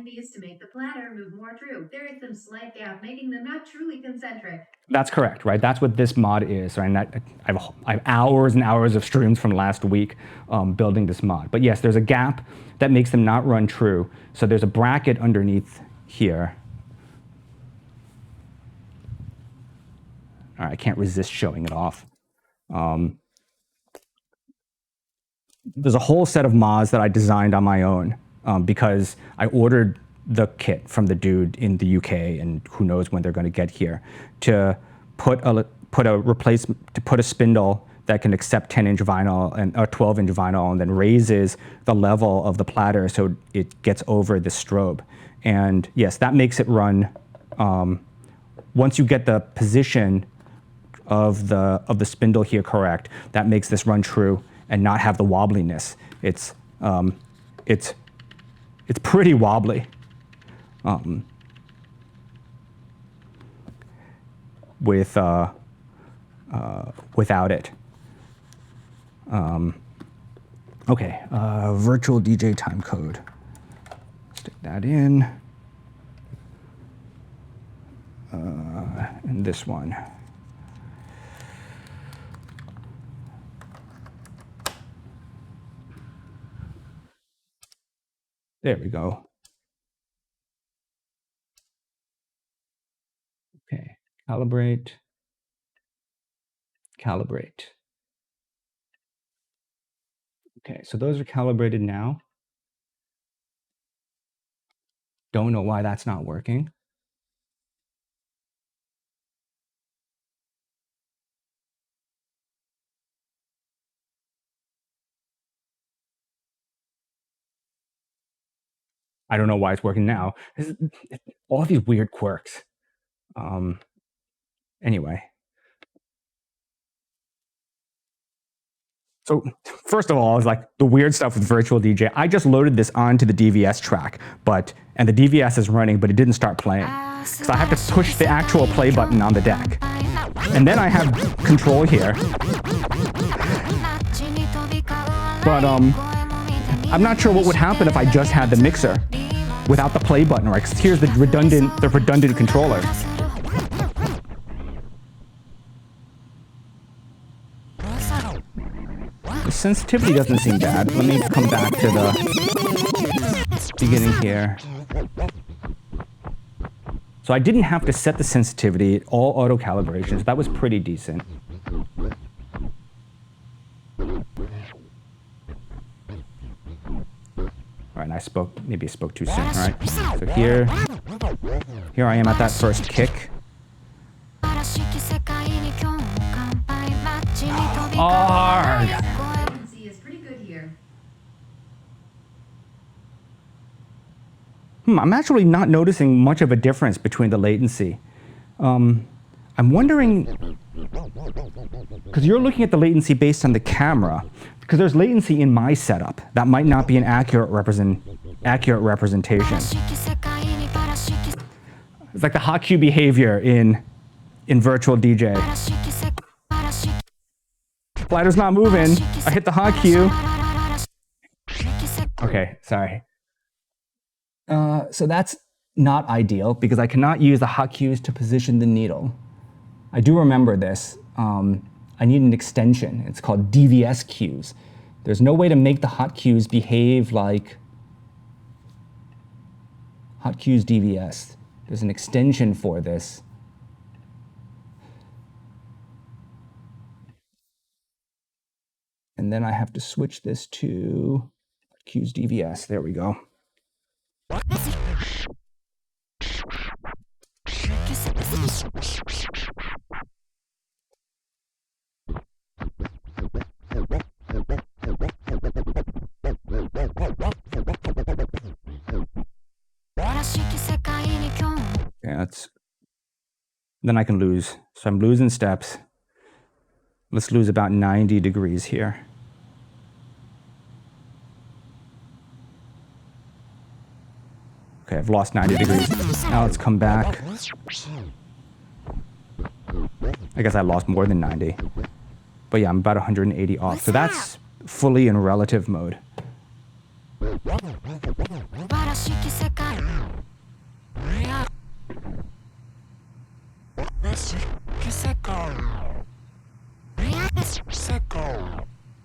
These to make the platter move more true. There is some slight gap, making them not truly concentric. That's correct, right? That's what this mod is, right? And I have hours and hours of streams from last week building this mod. But yes, there's a gap that makes them not run true. So there's a bracket underneath here. All right, I can't resist showing it off. There's a whole set of mods that I designed on my own because I ordered the kit from the dude in the UK, and who knows when they're going to get here, to put a spindle that can accept 10-inch vinyl and or 12-inch vinyl, and then raises the level of the platter so it gets over the strobe. And yes, that makes it run. Once you get the position of the spindle here correct, that makes this run true and not have the wobbliness. It's pretty wobbly. Without it. Okay, virtual DJ time code. Stick that in. And this one. There we go. Okay, calibrate. Okay, so those are calibrated now. Don't know why that's not working. I don't know why it's working now. All these weird quirks. Anyway. So first of all, is like the weird stuff with VirtualDJ. I just loaded this onto the DVS track, and the DVS is running, but it didn't start playing. So I have to push the actual play button on the deck. And then I have control here. But I'm not sure what would happen if I just had the mixer without the play button, right? 'Cause here's the redundant controller. The sensitivity doesn't seem bad. Let me come back to the beginning here. So I didn't have to set the sensitivity, all auto calibrations. That was pretty decent. All right, and maybe I spoke too soon, all right? So here I am at that first kick. Hard. Latency is pretty good here. I'm actually not noticing much of a difference between the latency. I'm wondering, because you're looking at the latency based on the camera, because there's latency in my setup. That might not be an accurate representation. It's like the hot cue behavior in VirtualDJ. Slider's not moving. I hit the hot cue. Okay, sorry. So that's not ideal because I cannot use the hot cues to position the needle. I do remember this. I need an extension. It's called DVS cues. There's no way to make the hot cues behave like hot cues DVS. There's an extension for this. And then I have to switch this to hot cues DVS. There we go. Yeah, then I can lose. So I'm losing steps. Let's lose about 90 degrees here. Okay, I've lost 90 degrees. Now let's come back. I guess I lost more than 90. But yeah, I'm about 180 off. So that's fully in relative mode.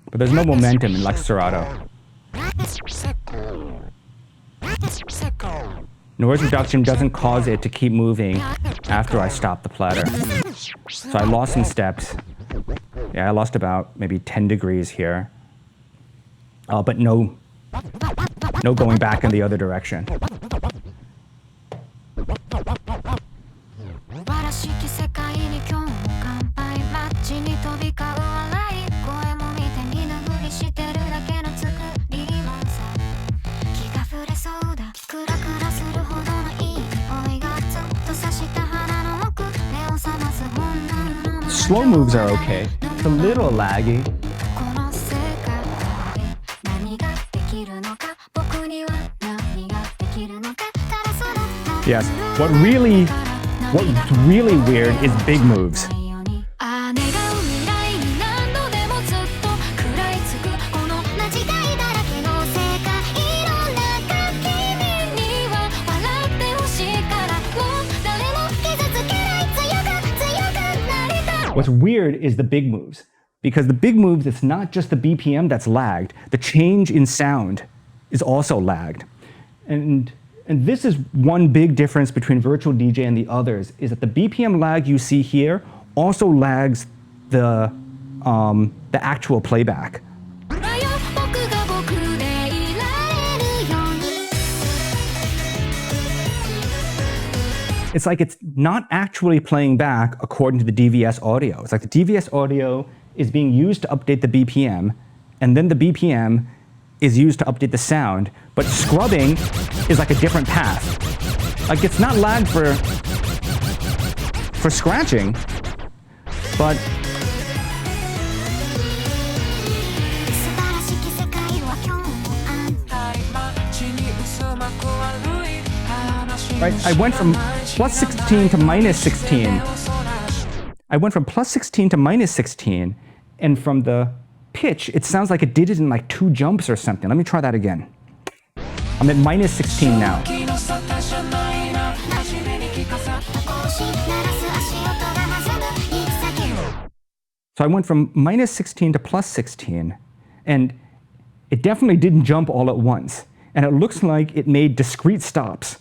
But there's no momentum in like Serato. Noise reduction doesn't cause it to keep moving after I stop the platter. So I lost some steps. Yeah, I lost about maybe 10 degrees here. But no going back in the other direction. Slow moves are okay. It's a little laggy. Yes, what's really weird is big moves. What's weird is the big moves, because the big moves, it's not just the BPM that's lagged, the change in sound is also lagged. And this is one big difference between VirtualDJ and the others, is that the BPM lag you see here also lags the actual playback. It's like it's not actually playing back according to the DVS audio. It's like the DVS audio is being used to update the BPM, and then the BPM is used to update the sound, but scrubbing is like a different path. Like it's not lagged for scratching, but right, I went from plus 16 to minus 16. I went from plus 16 to minus 16, and from the pitch, it sounds like it did it in like 2 jumps or something. Let me try that again. I'm at minus 16 now. So I went from minus 16 to plus 16, and it definitely didn't jump all at once. And it looks like it made discrete stops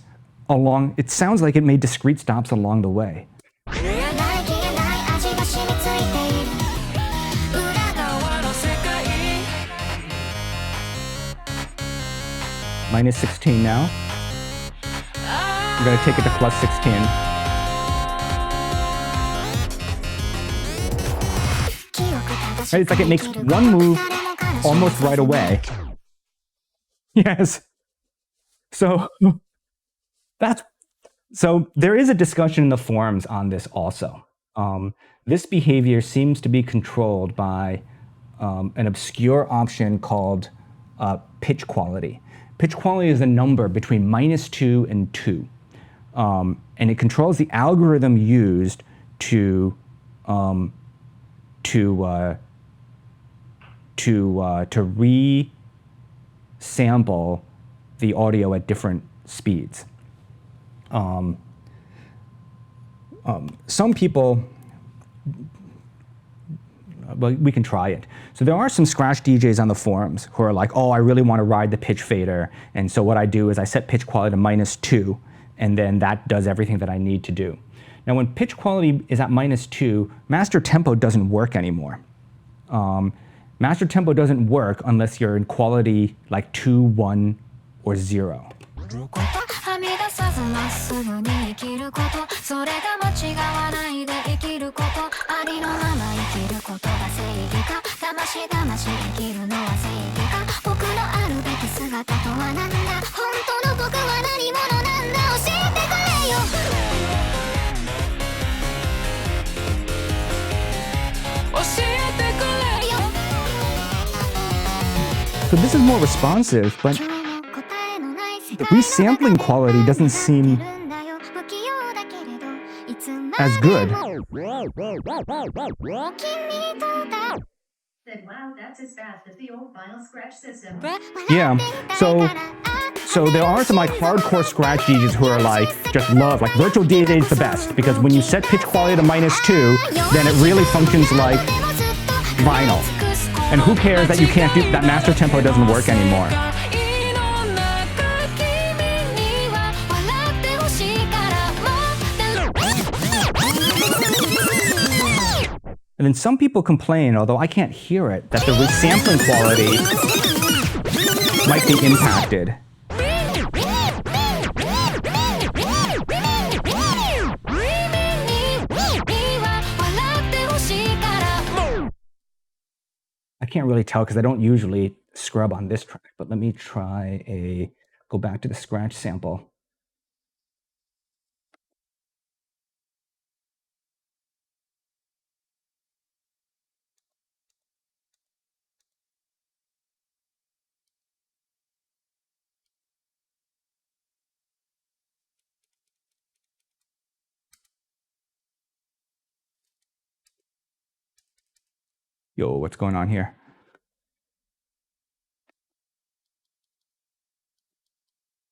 along, it sounds like it made discrete stops along the way. Minus 16 now. I'm gonna take it to plus 16. Right, it's like it makes one move almost right away. Yes. So there is a discussion in the forums on this also. This behavior seems to be controlled by an obscure option called pitch quality. Pitch quality is a number between -2 and 2, and it controls the algorithm used to re-sample the audio at different speeds. Some people, well, we can try it. So there are some scratch DJs on the forums who are like, oh, I really want to ride the pitch fader. And so what I do is I set pitch quality to -2, and then that does everything that I need to do. Now, when pitch quality is at -2, master tempo doesn't work anymore. Master tempo doesn't work unless you're in quality like 2, 1, or 0. So this is more responsive, but the resampling quality doesn't seem as good. Said wow, that's as fast as the old vinyl scratch system. Yeah, so there are some like hardcore scratch DJs who are like, just love, like VirtualDJ is the best because when you set pitch quality to -2, then it really functions like vinyl. And who cares that you can't do, that master tempo doesn't work anymore. And then some people complain, although I can't hear it, that the resampling quality might be impacted. I can't really tell because I don't usually scrub on this track, but let me try go back to the scratch sample. Yo, what's going on here?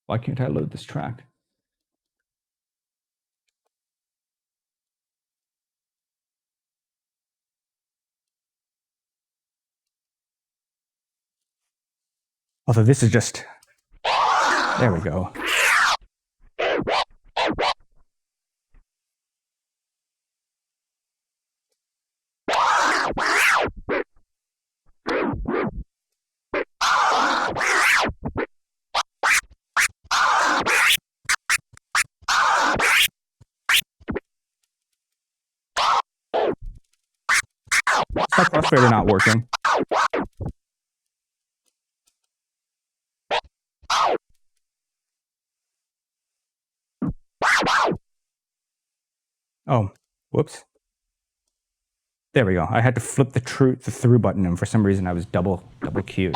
Why can't I load this track? Although this is just, there we go. That crossfader not working. Oh, whoops. There we go. I had to flip the through button, and for some reason I was double queued.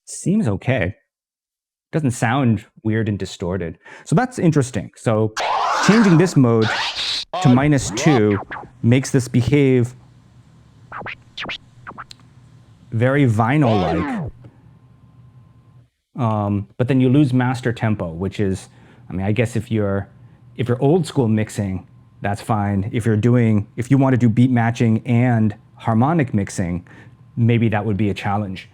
Seems okay. Doesn't sound weird and distorted. So that's interesting. So changing this mode to -2 makes this behave very vinyl-like. But then you lose master tempo, which is, I mean, I guess if you're old school mixing, that's fine. If you want to do beat matching and harmonic mixing, maybe that would be a challenge.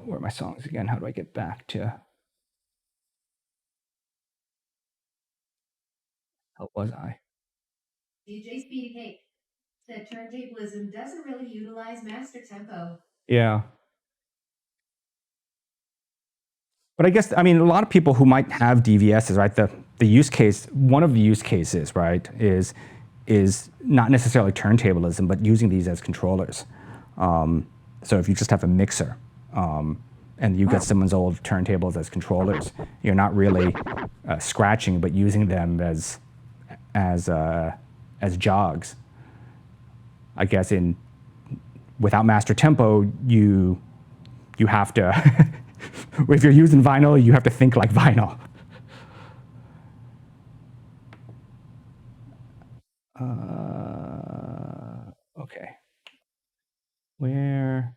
Where are my songs again? How do I get back to? How was I? DJ Speedy Cake said turntablism doesn't really utilize master tempo. Yeah. But I guess, I mean, a lot of people who might have DVSs, right? The use case, one of the use cases, right, is not necessarily turntablism, but using these as controllers. So if you just have a mixer, and you get someone's old turntables as controllers, you're not really scratching, but using them as jogs. I guess without master tempo, you have to, if you're using vinyl, you have to think like vinyl. Okay. Where?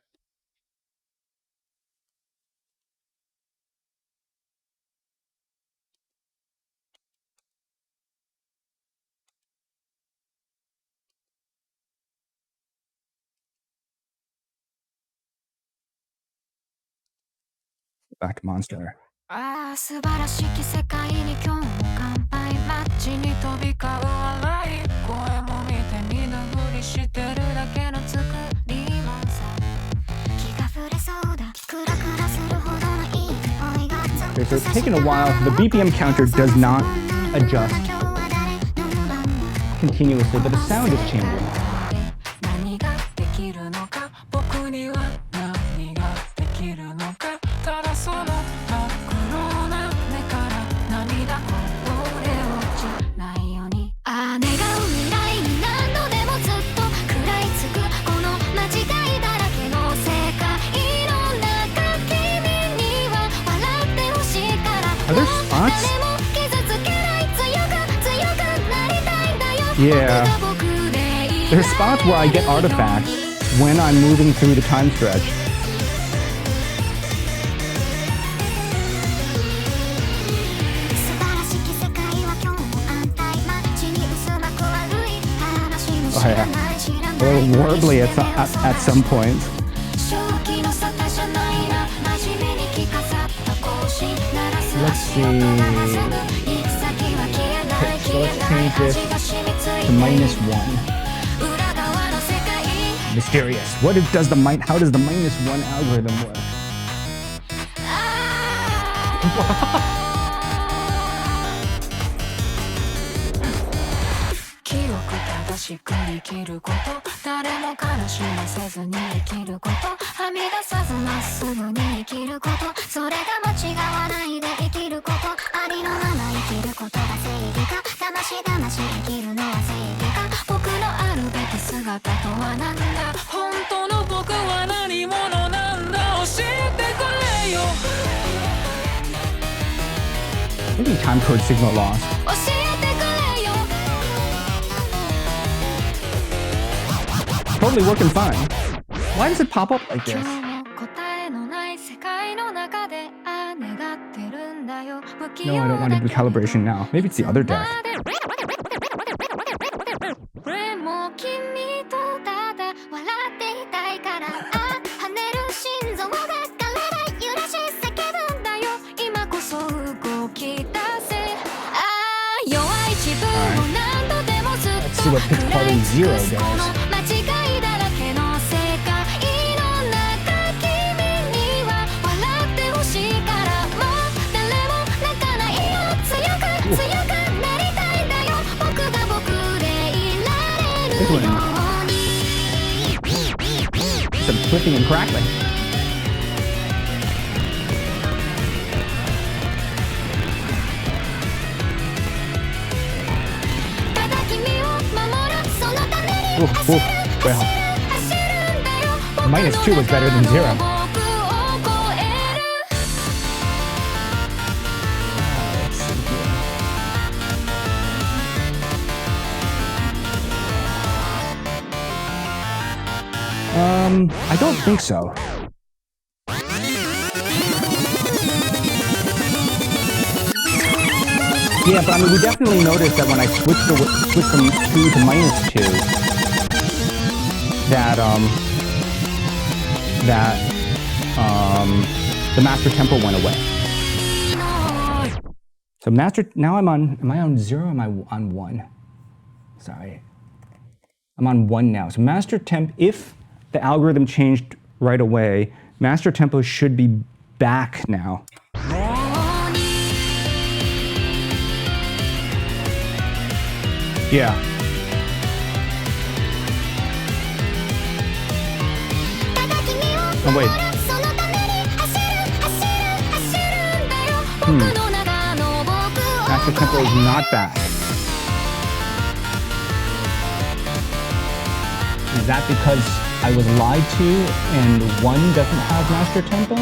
Back to Monster. ああ素晴らしき世界に今日も乾杯街に飛び交う笑い声も見て見ぬふりしてるだけの作りもんさ気が触れそうだクラクラするほどのいい声が Okay, so it's taken a while. The BPM counter does not adjust continuously, but the sound is changing. Are there spots? Yeah. There's spots where I get artifacts when I'm moving through the time stretch. Oh yeah. A little warbly at some point. Let's see. Okay, so let's change this to -1. Mysterious. How does the -1 algorithm work? Maybe time code signal lost. Totally working fine. Why does it pop up like this? No, I don't want to do calibration now. Maybe it's the other deck. Let's see what pitch quality 0 does. This one. Some flipping and crackling. Oof, oof. Well, -2 was better than 0. I don't think so. Yeah, but I mean, we definitely noticed that when I switched from 2 to -2, the master tempo went away. So now am I on 0 or am I on 1? Sorry. I'm on 1 now. So master temp, if the algorithm changed right away, master tempo should be back now. Yeah. Oh wait. Master tempo is not back. Is that because I was lied to and 1 doesn't have master tempo?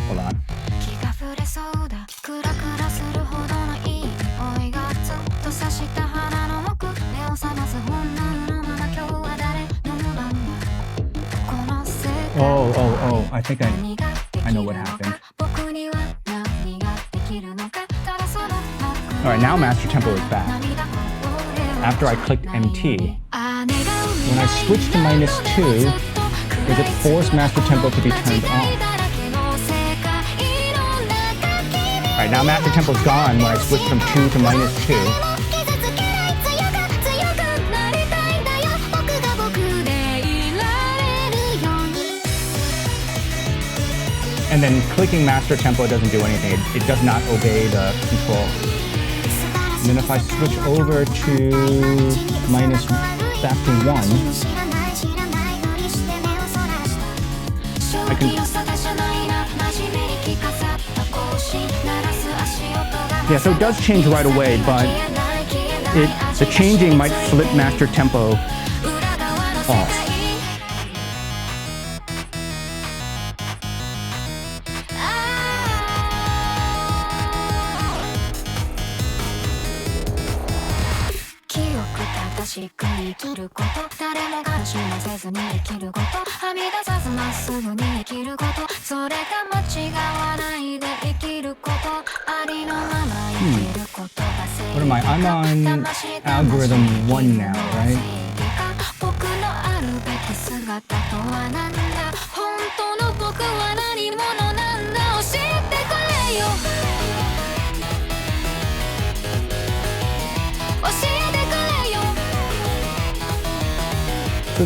Hold on. Oh, I think I know what happened. Alright, now master tempo is back. After I clicked MT, when I switched to -2, does it force master tempo to be turned on? Alright, right, now master tempo's gone when I switch from 2 to -2. And then clicking master tempo doesn't do anything. It does not obey the control. And then if I switch over to back to 1, I can... Yeah, so it does change right away, but the changing might flip master tempo off. What am I? I'm on algorithm 1 now, right? So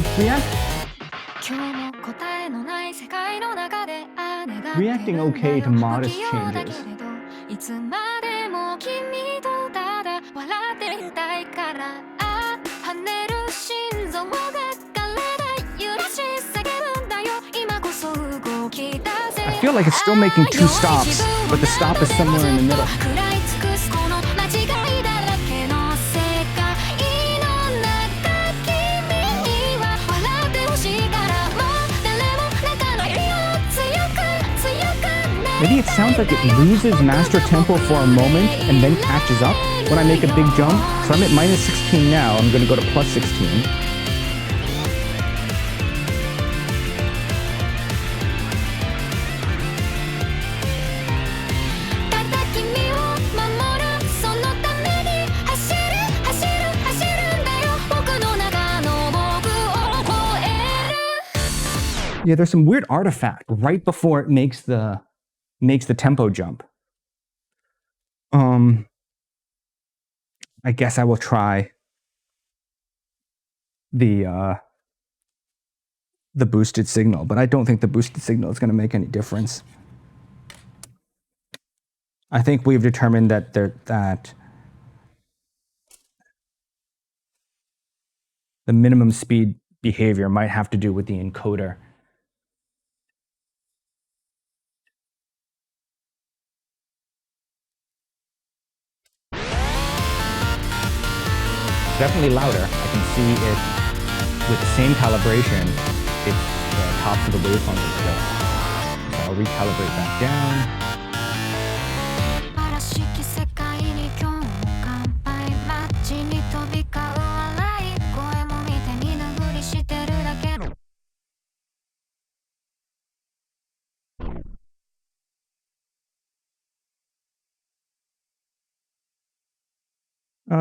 reacting okay to modest changes. I feel like it's still making 2 stops, but the stop is somewhere in the middle. Maybe it sounds like it loses master tempo for a moment and then catches up when I make a big jump. So I'm at -16 now. I'm going to go to +16. Yeah, there's some weird artifact right before it makes the tempo jump. I guess I will try the boosted signal, but I don't think the boosted signal is going to make any difference. I think we've determined that the minimum speed behavior might have to do with the encoder. Definitely louder. I can see it with the same calibration. It's the tops of the waveform is still. So I'll recalibrate that down.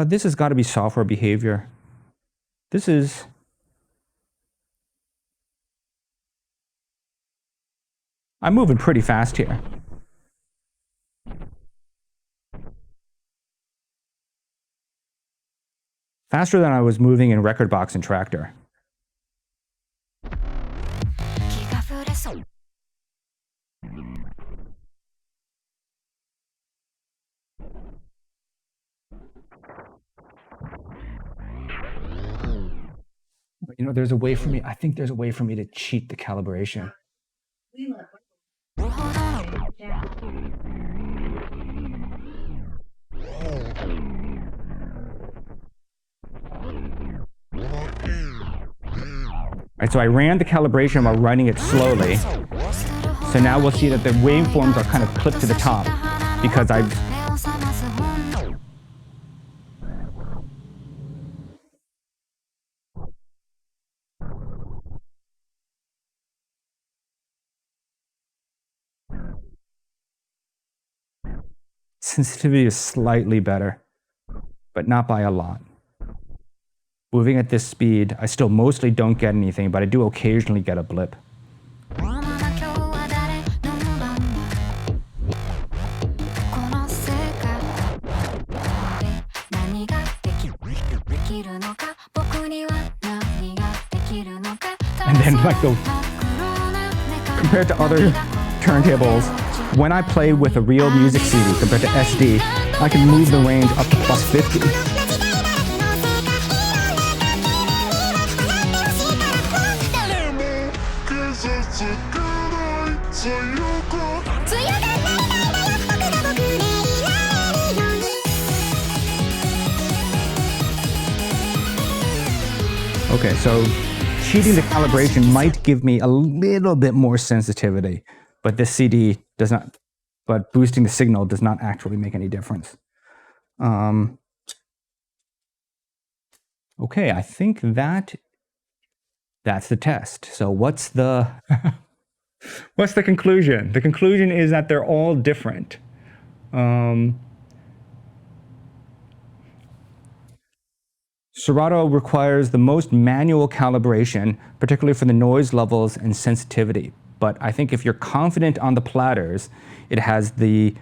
This has got to be software behavior. I'm moving pretty fast here. Faster than I was moving in Rekordbox and Traktor. You know, there's a way for me, I think there's a way for me to cheat the calibration. Alright, so I ran the calibration while running it slowly. So now we'll see that the waveforms are kind of clipped to the top because I've... Sensitivity is slightly better, but not by a lot. Moving at this speed, I still mostly don't get anything, but I do occasionally get a blip. 何ができるのか僕には何ができるのか And then like the compared to other turntables, when I play with a real music CD compared to SD, I can move the range up to plus 50. Okay, so cheating the calibration might give me a little bit more sensitivity, but this CD does not, but boosting the signal does not actually make any difference. Okay, I think that's the test. So what's the what's the conclusion? The conclusion is that they're all different. Serato requires the most manual calibration, particularly for the noise levels and sensitivity. But I think if you're confident on the platters, it has the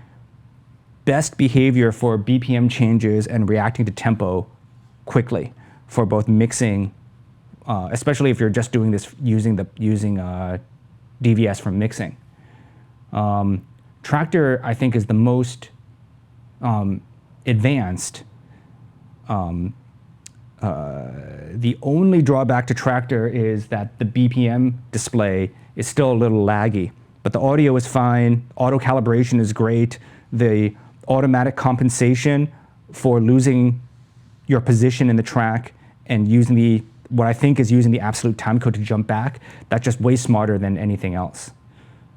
best behavior for BPM changes and reacting to tempo quickly for both mixing, especially if you're just doing this using DVS from mixing. Traktor, I think, is the most advanced. The only drawback to Traktor is that the BPM display is still a little laggy, but the audio is fine, auto calibration is great, the automatic compensation for losing your position in the track and using what I think is using the absolute timecode to jump back, that's just way smarter than anything else.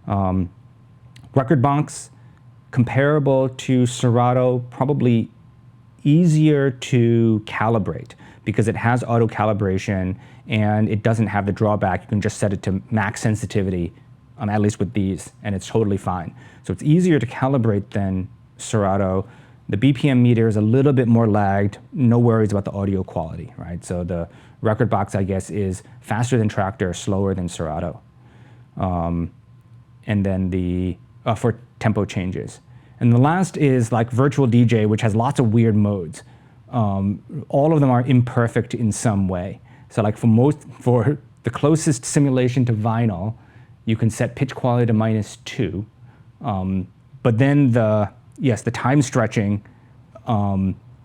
Rekordbox, comparable to Serato, probably easier to calibrate because it has auto calibration and it doesn't have the drawback. You can just set it to max sensitivity, at least with these, and it's totally fine. So it's easier to calibrate than Serato. The BPM meter is a little bit more lagged, no worries about the audio quality, right? So the Rekordbox, I guess, is faster than Traktor, slower than Serato. And then for tempo changes. And the last is like VirtualDJ, which has lots of weird modes. All of them are imperfect in some way. So like for the closest simulation to vinyl, you can set pitch quality to -2. But then the time stretching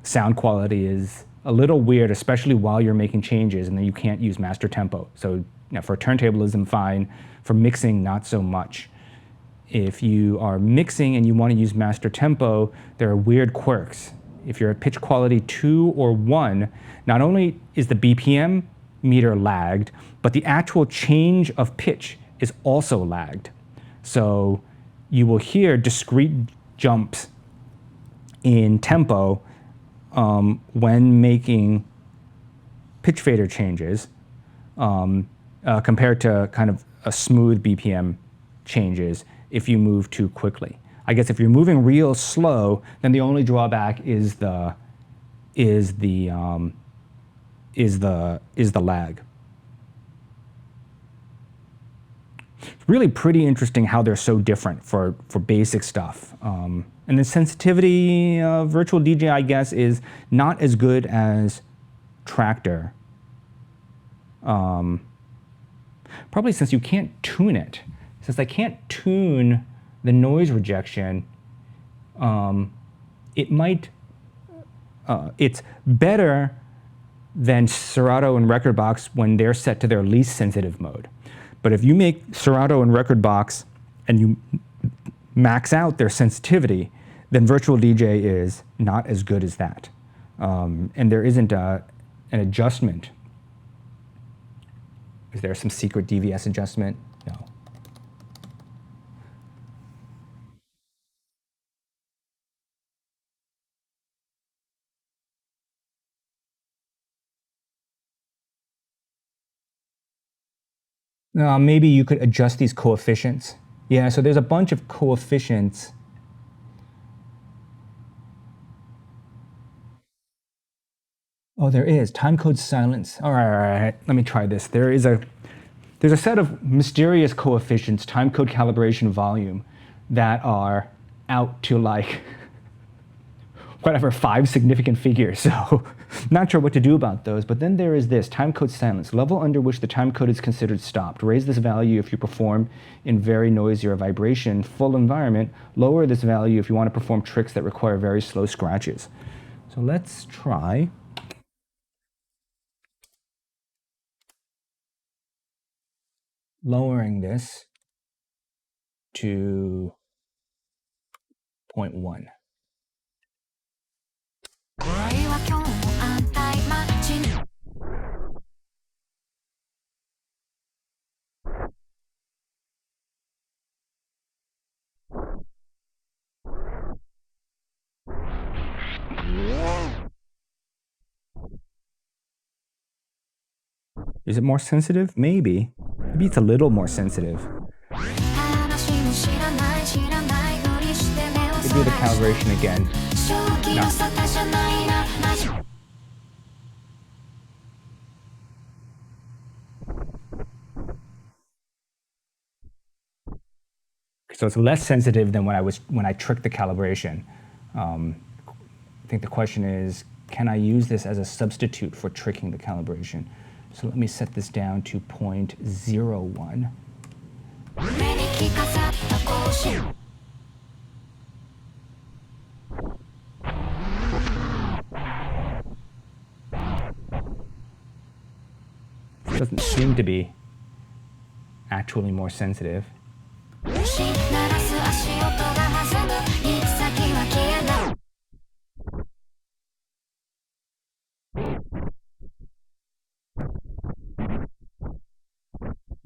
sound quality is a little weird, especially while you're making changes, and then you can't use master tempo. So for turntablism, fine. For mixing, not so much. If you are mixing and you want to use master tempo, there are weird quirks. If you're at pitch quality 2 or 1, not only is the BPM meter lagged, but the actual change of pitch is also lagged. So you will hear discrete jumps in tempo when making pitch fader changes compared to kind of a smooth BPM changes if you move too quickly. I guess if you're moving real slow, then the only drawback is the lag. It's really pretty interesting how they're so different for basic stuff. And the sensitivity of VirtualDJ, I guess, is not as good as Traktor. Probably since you can't tune it. Since I can't tune the noise rejection, it's better than Serato and Rekordbox when they're set to their least sensitive mode. But if you make Serato and Rekordbox and you max out their sensitivity, then VirtualDJ is not as good as that. And there isn't an adjustment. Is there some secret DVS adjustment? No. Maybe you could adjust these coefficients. Yeah, so there's a bunch of coefficients. Oh, there is. Timecode silence. All right. Let me try this. There's a set of mysterious coefficients, timecode calibration volume, that are out to like whatever, 5 significant figures, so not sure what to do about those. But then there is this, timecode silence, level under which the timecode is considered stopped. Raise this value if you perform in very noisy or vibration full environment. Lower this value if you want to perform tricks that require very slow scratches. So let's try. Lowering this to 0.1. Is it more sensitive? Maybe. Maybe it's a little more sensitive. Could do the calibration again. No. So it's less sensitive than when I tricked the calibration. I think the question is, can I use this as a substitute for tricking the calibration? So let me set this down to 0.01. It doesn't seem to be actually more sensitive.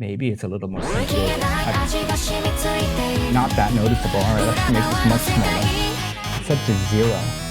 Maybe it's a little more sensitive. Not that noticeable. All right, let's make this much smaller. Set to 0.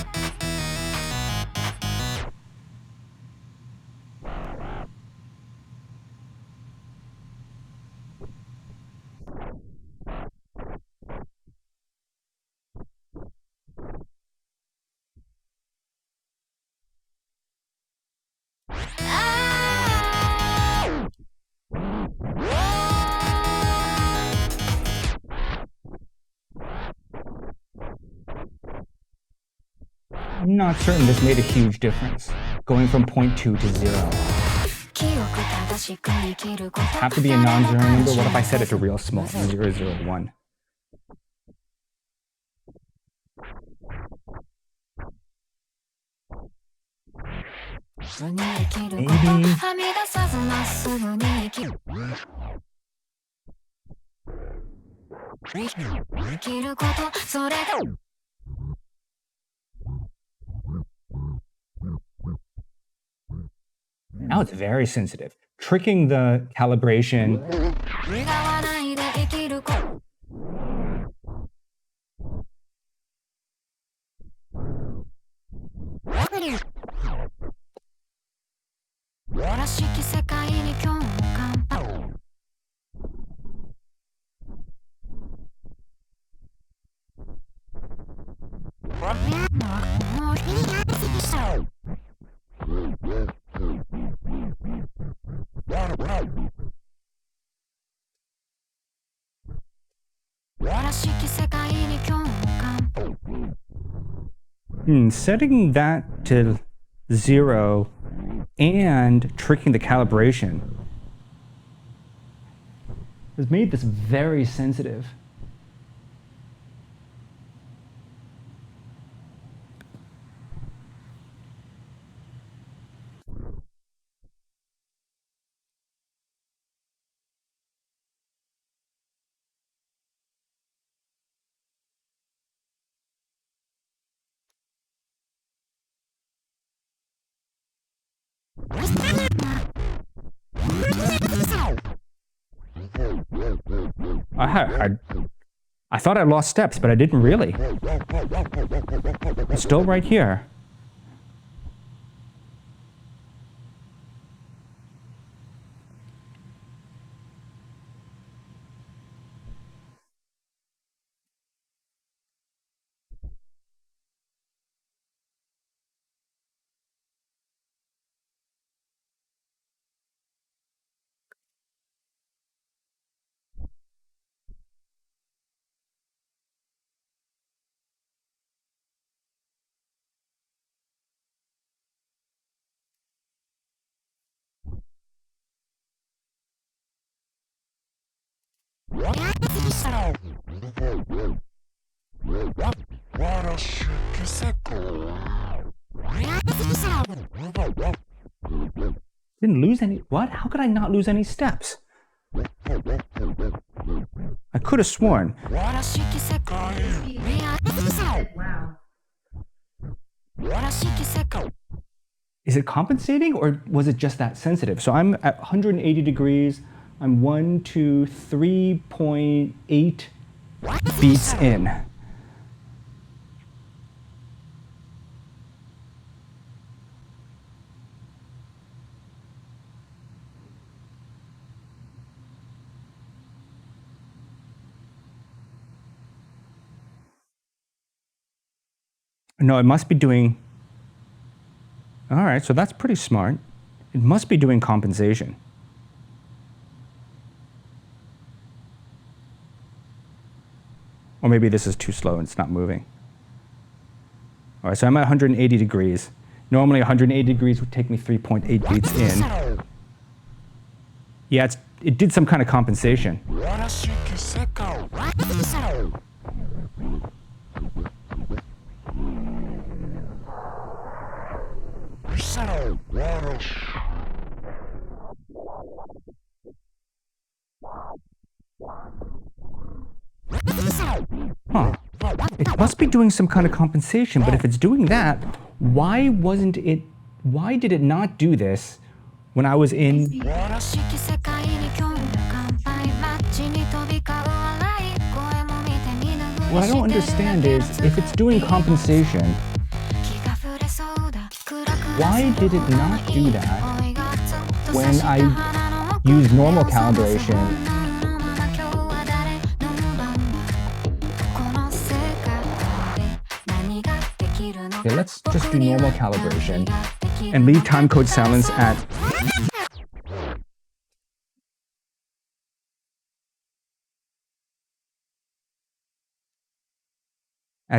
I'm not certain this made a huge difference, going from 0.2 to 0. Have to be a non-zero number. What if I set it to real small, 001? Maybe. Now it's very sensitive. Tricking the calibration. Setting that to 0 and tricking the calibration has made this very sensitive. I thought I lost steps, but I didn't really. It's still right here. Didn't lose any. What? How could I not lose any steps? I could have sworn. Wow. Is it compensating or was it just that sensitive? So I'm at 180 degrees. I'm 1 to 3.8 beats in. No, it must be doing. All right, so that's pretty smart. It must be doing compensation. Or maybe this is too slow and it's not moving. All right, so I'm at 180 degrees. Normally 180 degrees would take me 3.8 beats in. Yeah, it did some kind of compensation. Huh. It must be doing some kind of compensation, but if it's doing that, why did it not do this when I was in... What I don't understand is, if it's doing compensation, why did it not do that when I use normal calibration? Okay, let's just do normal calibration and leave timecode silence at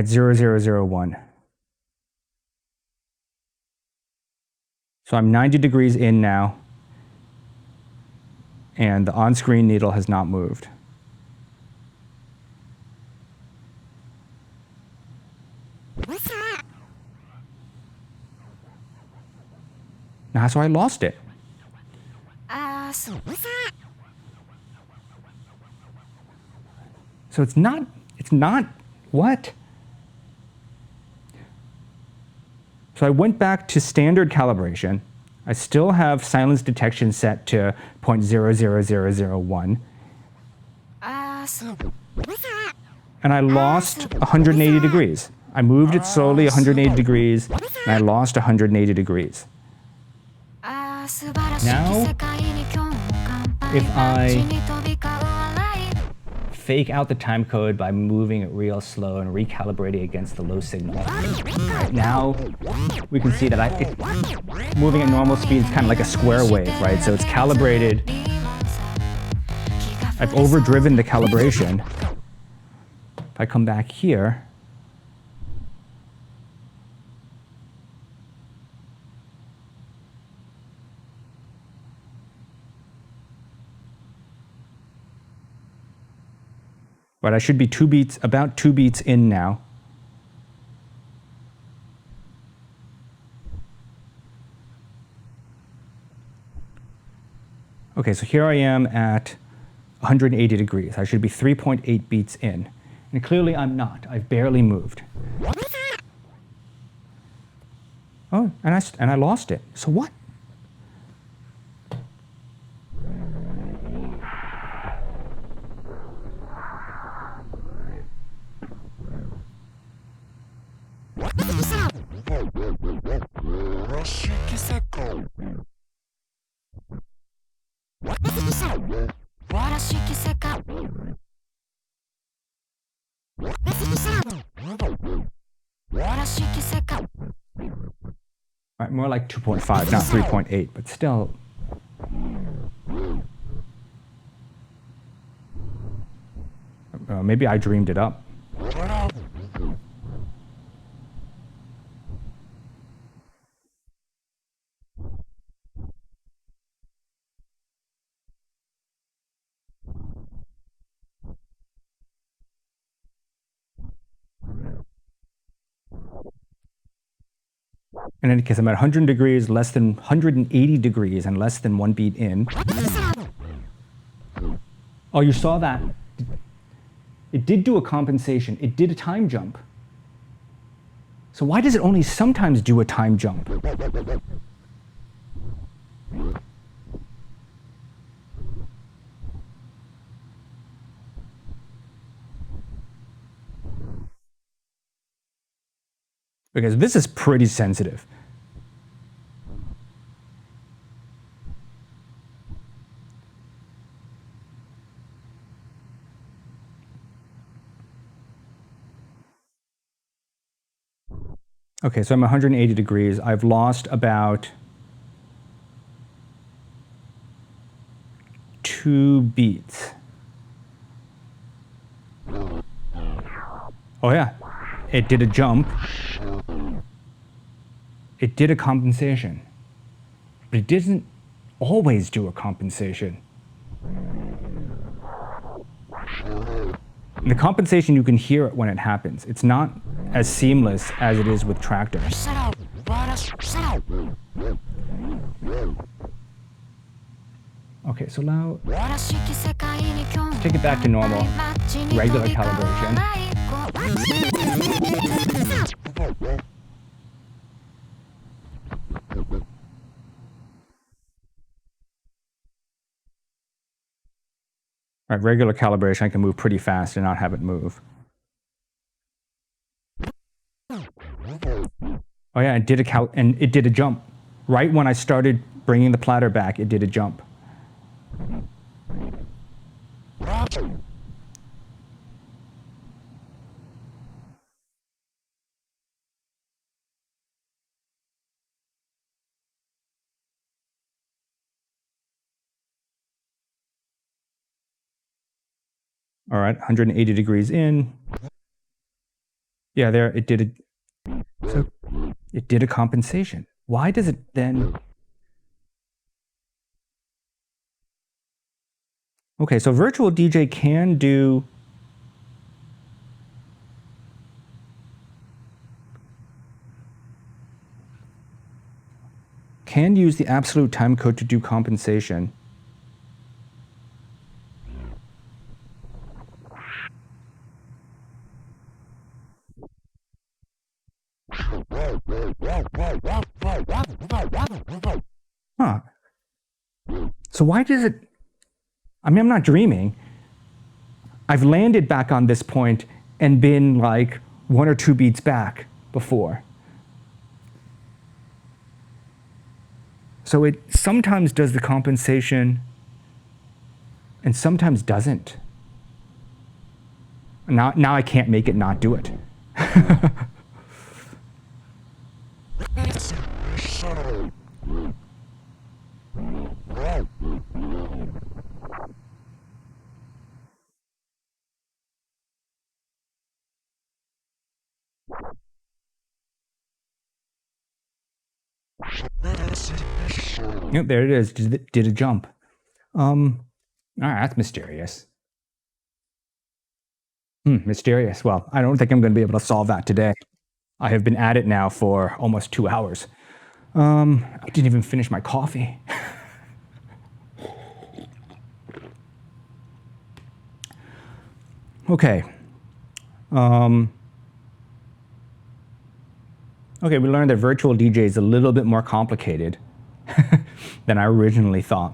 0001. So I'm 90 degrees in now, and the on-screen needle has not moved. Now, so I lost it. So it's not, what? So I went back to standard calibration. I still have silence detection set to 0.00001. And I lost 180 degrees. I moved it slowly 180 degrees, and I lost 180 degrees. Now, if I fake out the time code by moving it real slow and recalibrating against the low signal, right now we can see that moving at normal speed is kind of like a square wave, right? So it's calibrated. I've overdriven the calibration. If I come back here, but I should be about 2 beats in now. Okay, so here I am at 180 degrees. I should be 3.8 beats in. And clearly I'm not. I've barely moved. Oh, and I lost it. So what? Right, more like 2.5, not 3.8, but still. Maybe I dreamed it up. In any case, I'm at 100 degrees, less than 180 degrees, and less than 1 beat in. Oh, you saw that? It did do a compensation. It did a time jump. So why does it only sometimes do a time jump? Because this is pretty sensitive. Okay, so I'm 180 degrees. I've lost about 2 beats. Oh yeah, it did a jump. It did a compensation. But it doesn't always do a compensation. And the compensation, you can hear it when it happens. It's not as seamless as it is with Traktor. Okay, so now take it back to normal, regular calibration. All right, regular calibration, I can move pretty fast and not have it move. Oh yeah, it did a jump. Right when I started bringing the platter back, it did a jump. All right, 180 degrees in. Yeah, there, it did a compensation. Why does it then? Okay, so VirtualDJ can use the absolute time code to do compensation. Huh. So why does it? I mean, I'm not dreaming. I've landed back on this point and been like 1 or 2 beats back before. So it sometimes does the compensation and sometimes doesn't. Now I can't make it not do it. Yep, there it is. Did a jump. All right, that's mysterious. Mysterious. Well, I don't think I'm going to be able to solve that today. I have been at it now for almost 2 hours. I didn't even finish my coffee. Okay. Okay, we learned that VirtualDJ is a little bit more complicated than I originally thought.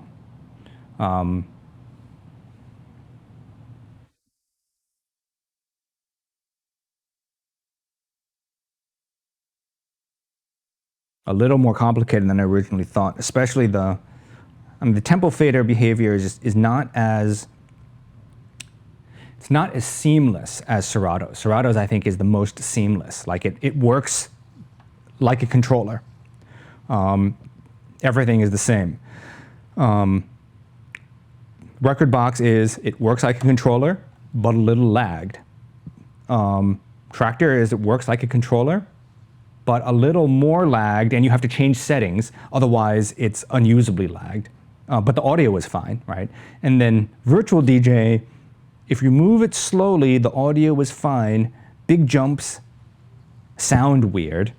A little more complicated than I originally thought, especially the tempo fader behavior is not as, it's not as seamless as Serato. Serato's, I think, is the most seamless. Like it works like a controller. Everything is the same. Rekordbox it works like a controller, but a little lagged. Traktor it works like a controller, but a little more lagged, and you have to change settings, otherwise it's unusably lagged. But the audio is fine, right? And then VirtualDJ, if you move it slowly, the audio is fine. Big jumps sound weird,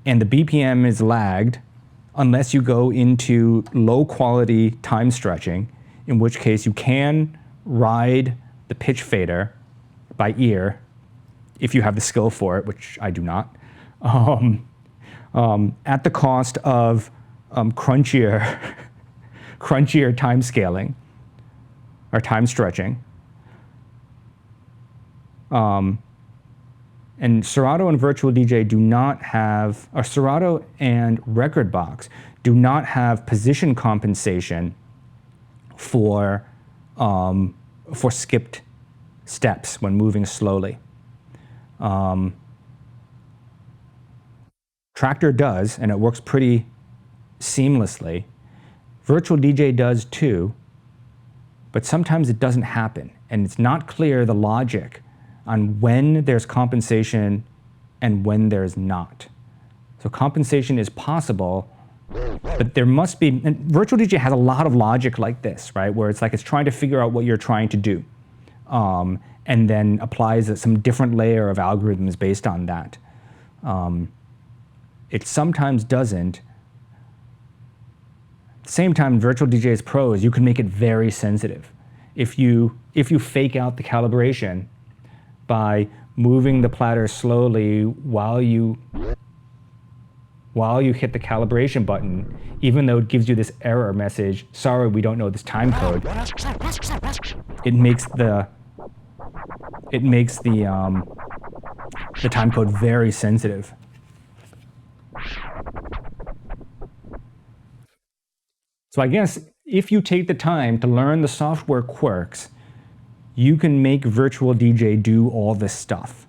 and the BPM is lagged unless you go into low quality time stretching, in which case you can ride the pitch fader by ear if you have the skill for it, which I do not, at the cost of crunchier time scaling or time stretching. And Serato and VirtualDJ do not have, or Serato and Rekordbox do not have position compensation for skipped steps when moving slowly. Traktor does, and it works pretty seamlessly. VirtualDJ does too, but sometimes it doesn't happen, and it's not clear the logic on when there's compensation and when there's not. So compensation is possible, but there must be, and VirtualDJ has a lot of logic like this, right? Where it's like it's trying to figure out what you're trying to do, and then applies some different layer of algorithms based on that. It sometimes doesn't. At the same time, VirtualDJ's pros, you can make it very sensitive. If you fake out the calibration by moving the platter slowly while you hit the calibration button, even though it gives you this error message, sorry, we don't know this time code, it makes the time code very sensitive. So I guess if you take the time to learn the software quirks, you can make VirtualDJ do all this stuff.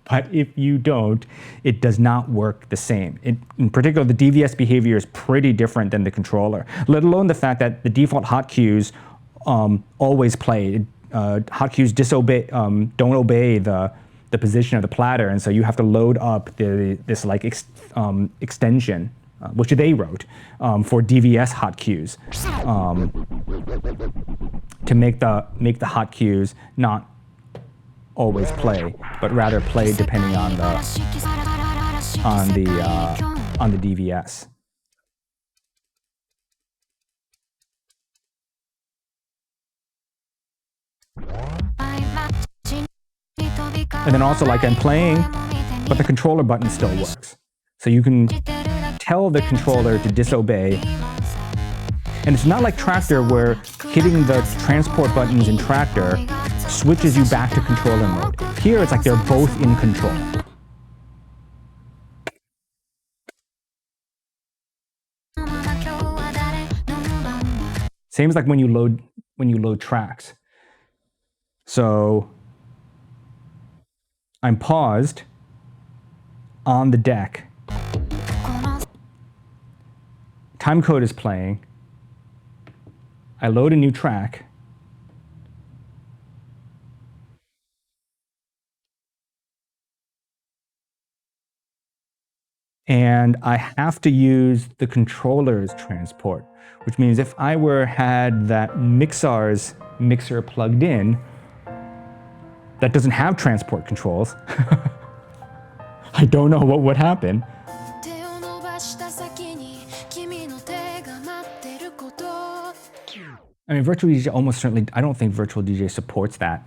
But if you don't, it does not work the same. In particular, the DVS behavior is pretty different than the controller, let alone the fact that the default hotkeys always play. Hotkeys don't obey the position of the platter, and so you have to load up this like extension, which they wrote for DVS hotkeys, to make the hotkeys not always play, but rather play depending on the DVS. And then also, like, I'm playing, but the controller button still works. So you can tell the controller to disobey. And it's not like Traktor, where hitting the transport buttons in Traktor switches you back to controller mode. Here, it's like they're both in control. Same as like when you load tracks. So I'm paused on the deck. Timecode is playing. I load a new track. And I have to use the controller's transport, which means if I had that Mixars mixer plugged in, that doesn't have transport controls, I don't know what would happen. I mean, VirtualDJ almost certainly, I don't think VirtualDJ supports that.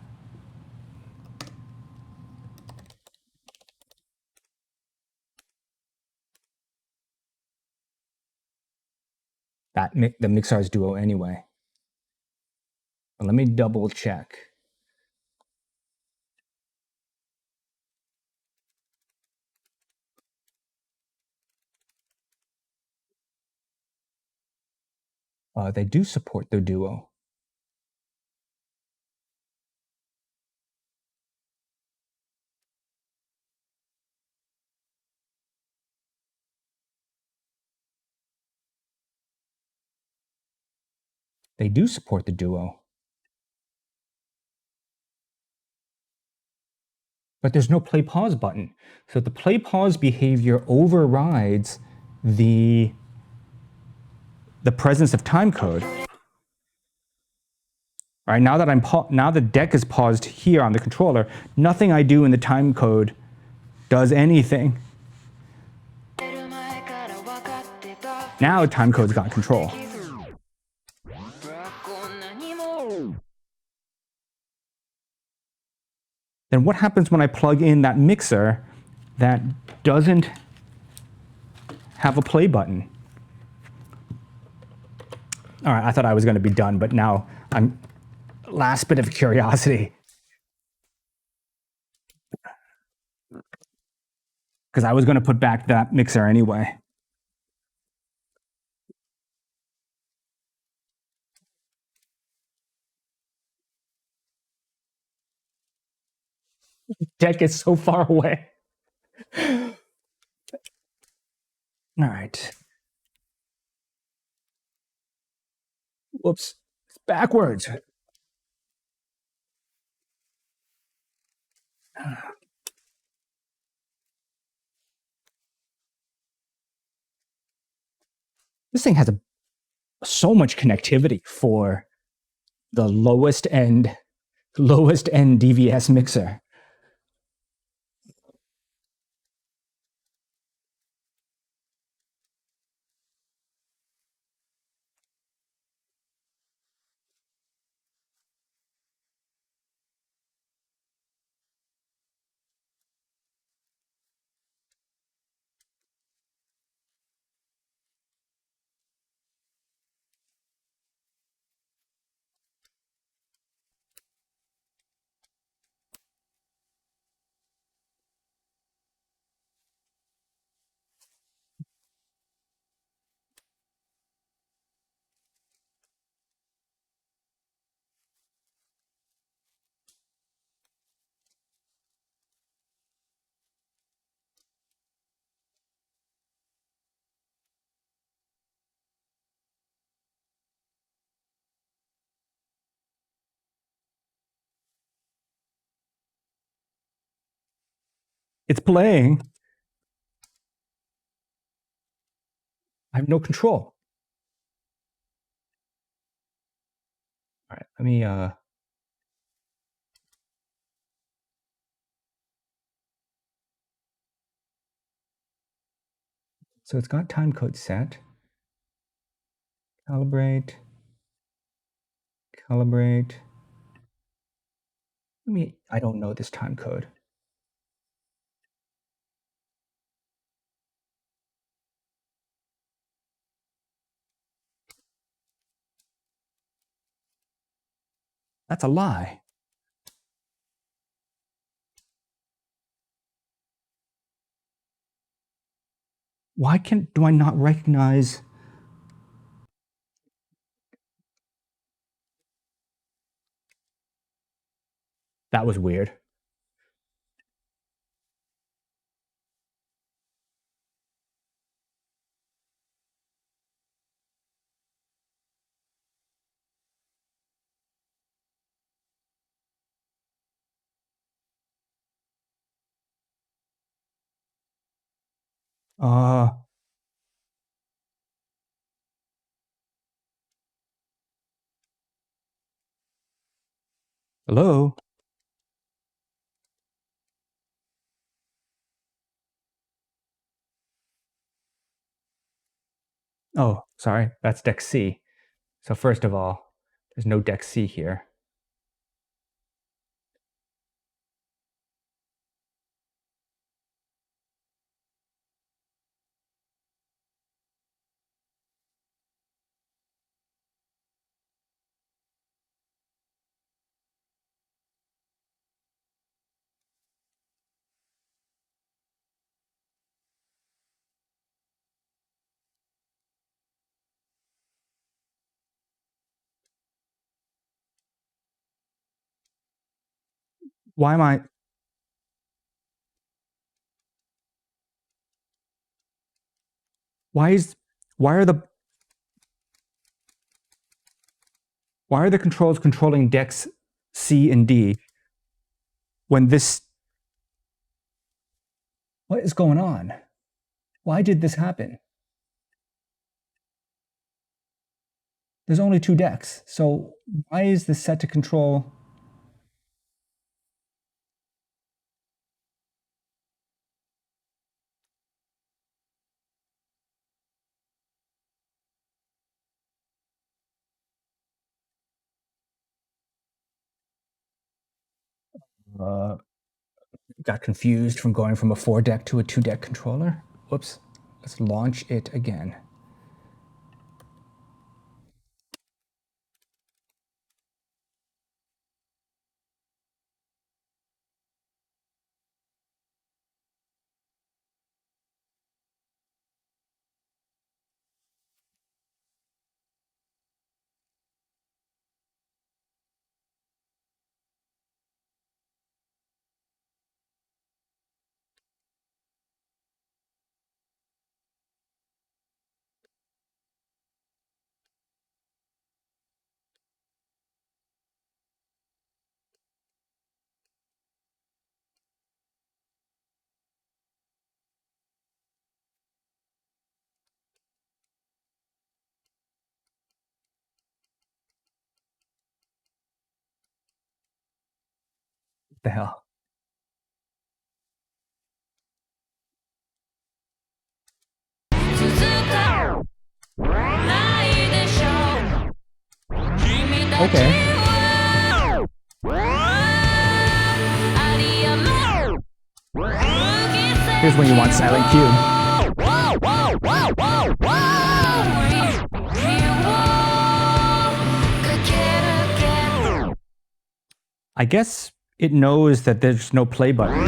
The Mixars Duo anyway. But let me double check. They do support the Duo. They do support the Duo. But there's no play pause button. So the play pause behavior overrides the presence of timecode. All right, now that now the deck is paused here on the controller, nothing I do in the timecode does anything. Now timecode's got control. Then what happens when I plug in that mixer that doesn't have a play button? All right, I thought I was going to be done, but now I'm last bit of curiosity. Because I was going to put back that mixer anyway. Deck is so far away. All right. Whoops. It's backwards. This thing has so much connectivity for the lowest end DVS mixer. It's playing. I have no control. All right, let me so it's got timecode set. Calibrate. I don't know this timecode. That's a lie. Why do I not recognize? That was weird. Hello? Oh, sorry, that's deck C. So first of all, there's no deck C here. Why are the controls controlling decks C and D when this, what is going on? Why did this happen? There's only 2 decks, so why is this set to control? got confused from going from a 4-deck to a 2-deck controller. Whoops. Let's launch it again. What the hell? Okay. Here's when you want Silent Cube. I guess it knows that there's no play button.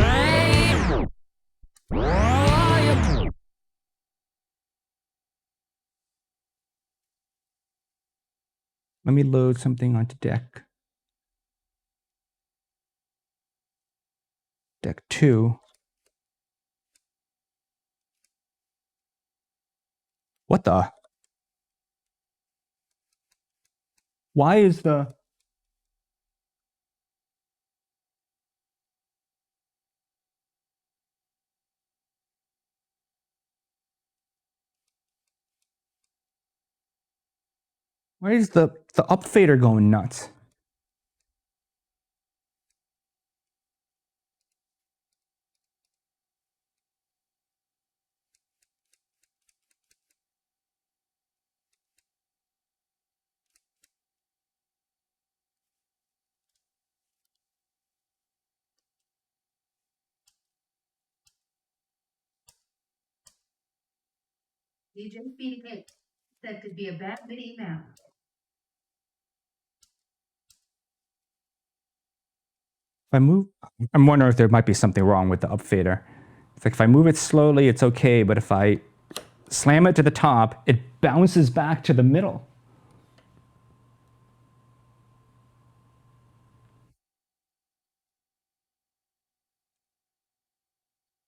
Let me load something onto deck. Deck 2. What the? Why is the... Why is the up fader going nuts? DJ Speedy Cake. That could be a bad MIDI map. If I move, I'm wondering if there might be something wrong with the up fader. It's like if I move it slowly, it's okay, but if I slam it to the top, it bounces back to the middle.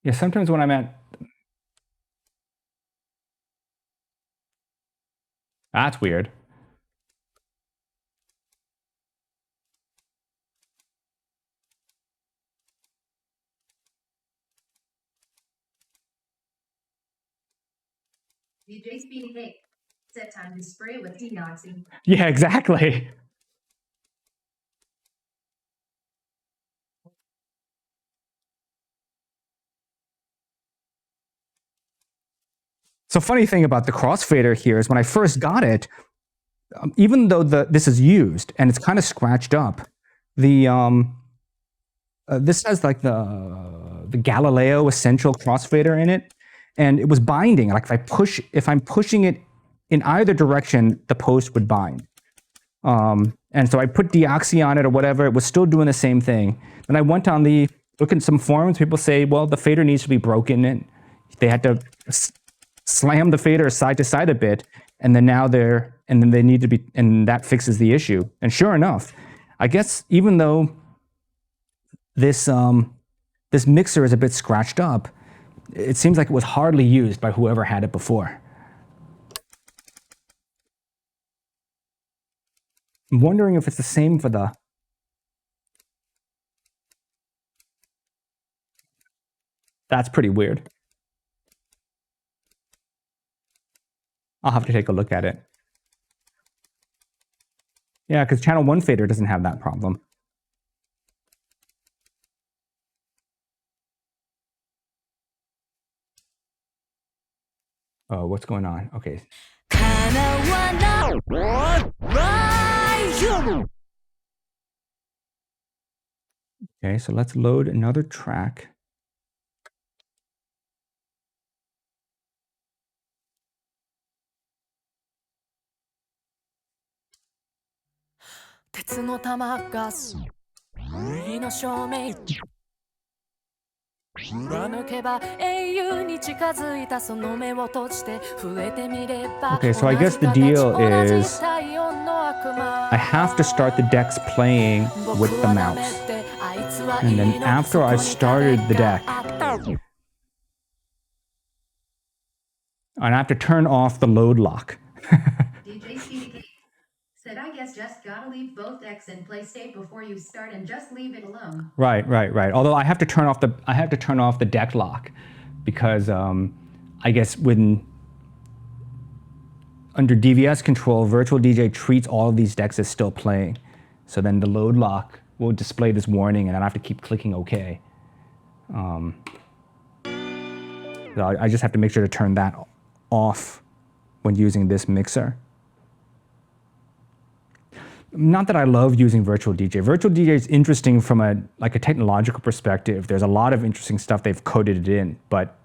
Yeah, sometimes when I'm at... That's weird. DJ Speedy Cake. Set time to spray with deoxy. Yeah, exactly. So funny thing about the crossfader here is when I first got it, even though this is used and it's kind of scratched up, the this has like the Galileo Essential crossfader in it, and it was binding. Like if I'm pushing it in either direction, the post would bind. And so I put deoxy on it or whatever, it was still doing the same thing. And I went on look at some forums, people say, well, the fader needs to be broken, and they had to slam the fader side to side a bit, and then they need to be, and that fixes the issue. And sure enough, I guess even though this mixer is a bit scratched up, it seems like it was hardly used by whoever had it before. I'm wondering if it's the same for the... That's pretty weird. I'll have to take a look at it. Yeah, because channel 1 fader doesn't have that problem. Oh, what's going on? Okay. Okay, so let's load another track. Okay, so I guess the deal is I have to start the decks playing with the mouse. And then after I've started the deck, and I have to turn off the load lock. DJ CDK said, I guess just gotta leave both decks in play state before you start and just leave it alone. Right. Although I have to turn off the deck lock because I guess under DVS control, VirtualDJ treats all of these decks as still playing. So then the load lock will display this warning, and then I have to keep clicking OK. So I just have to make sure to turn that off when using this mixer. Not that I love using VirtualDJ. VirtualDJ is interesting from a technological perspective. There's a lot of interesting stuff they've coded it in, but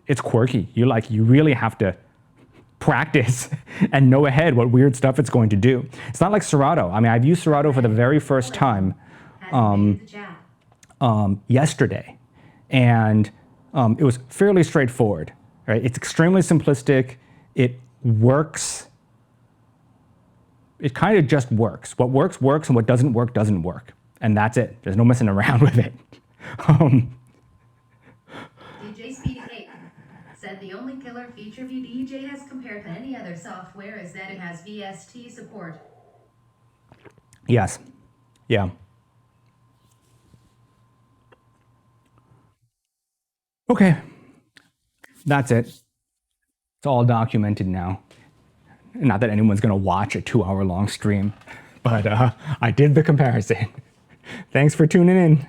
it's quirky. You really have to practice and know ahead what weird stuff it's going to do. It's not like Serato. I mean, I've used Serato for the very first time yesterday, and it was fairly straightforward. Right? It's extremely simplistic. It works. It kind of just works. What works, works, and what doesn't work. And that's it. There's no messing around with it. DJ Speedy Cake said the only killer feature VDJ has compared to any other software is that it has VST support. Yes. Yeah. Okay. That's it. It's all documented now. Not that anyone's going to watch a 2-hour long stream, but I did the comparison. Thanks for tuning in.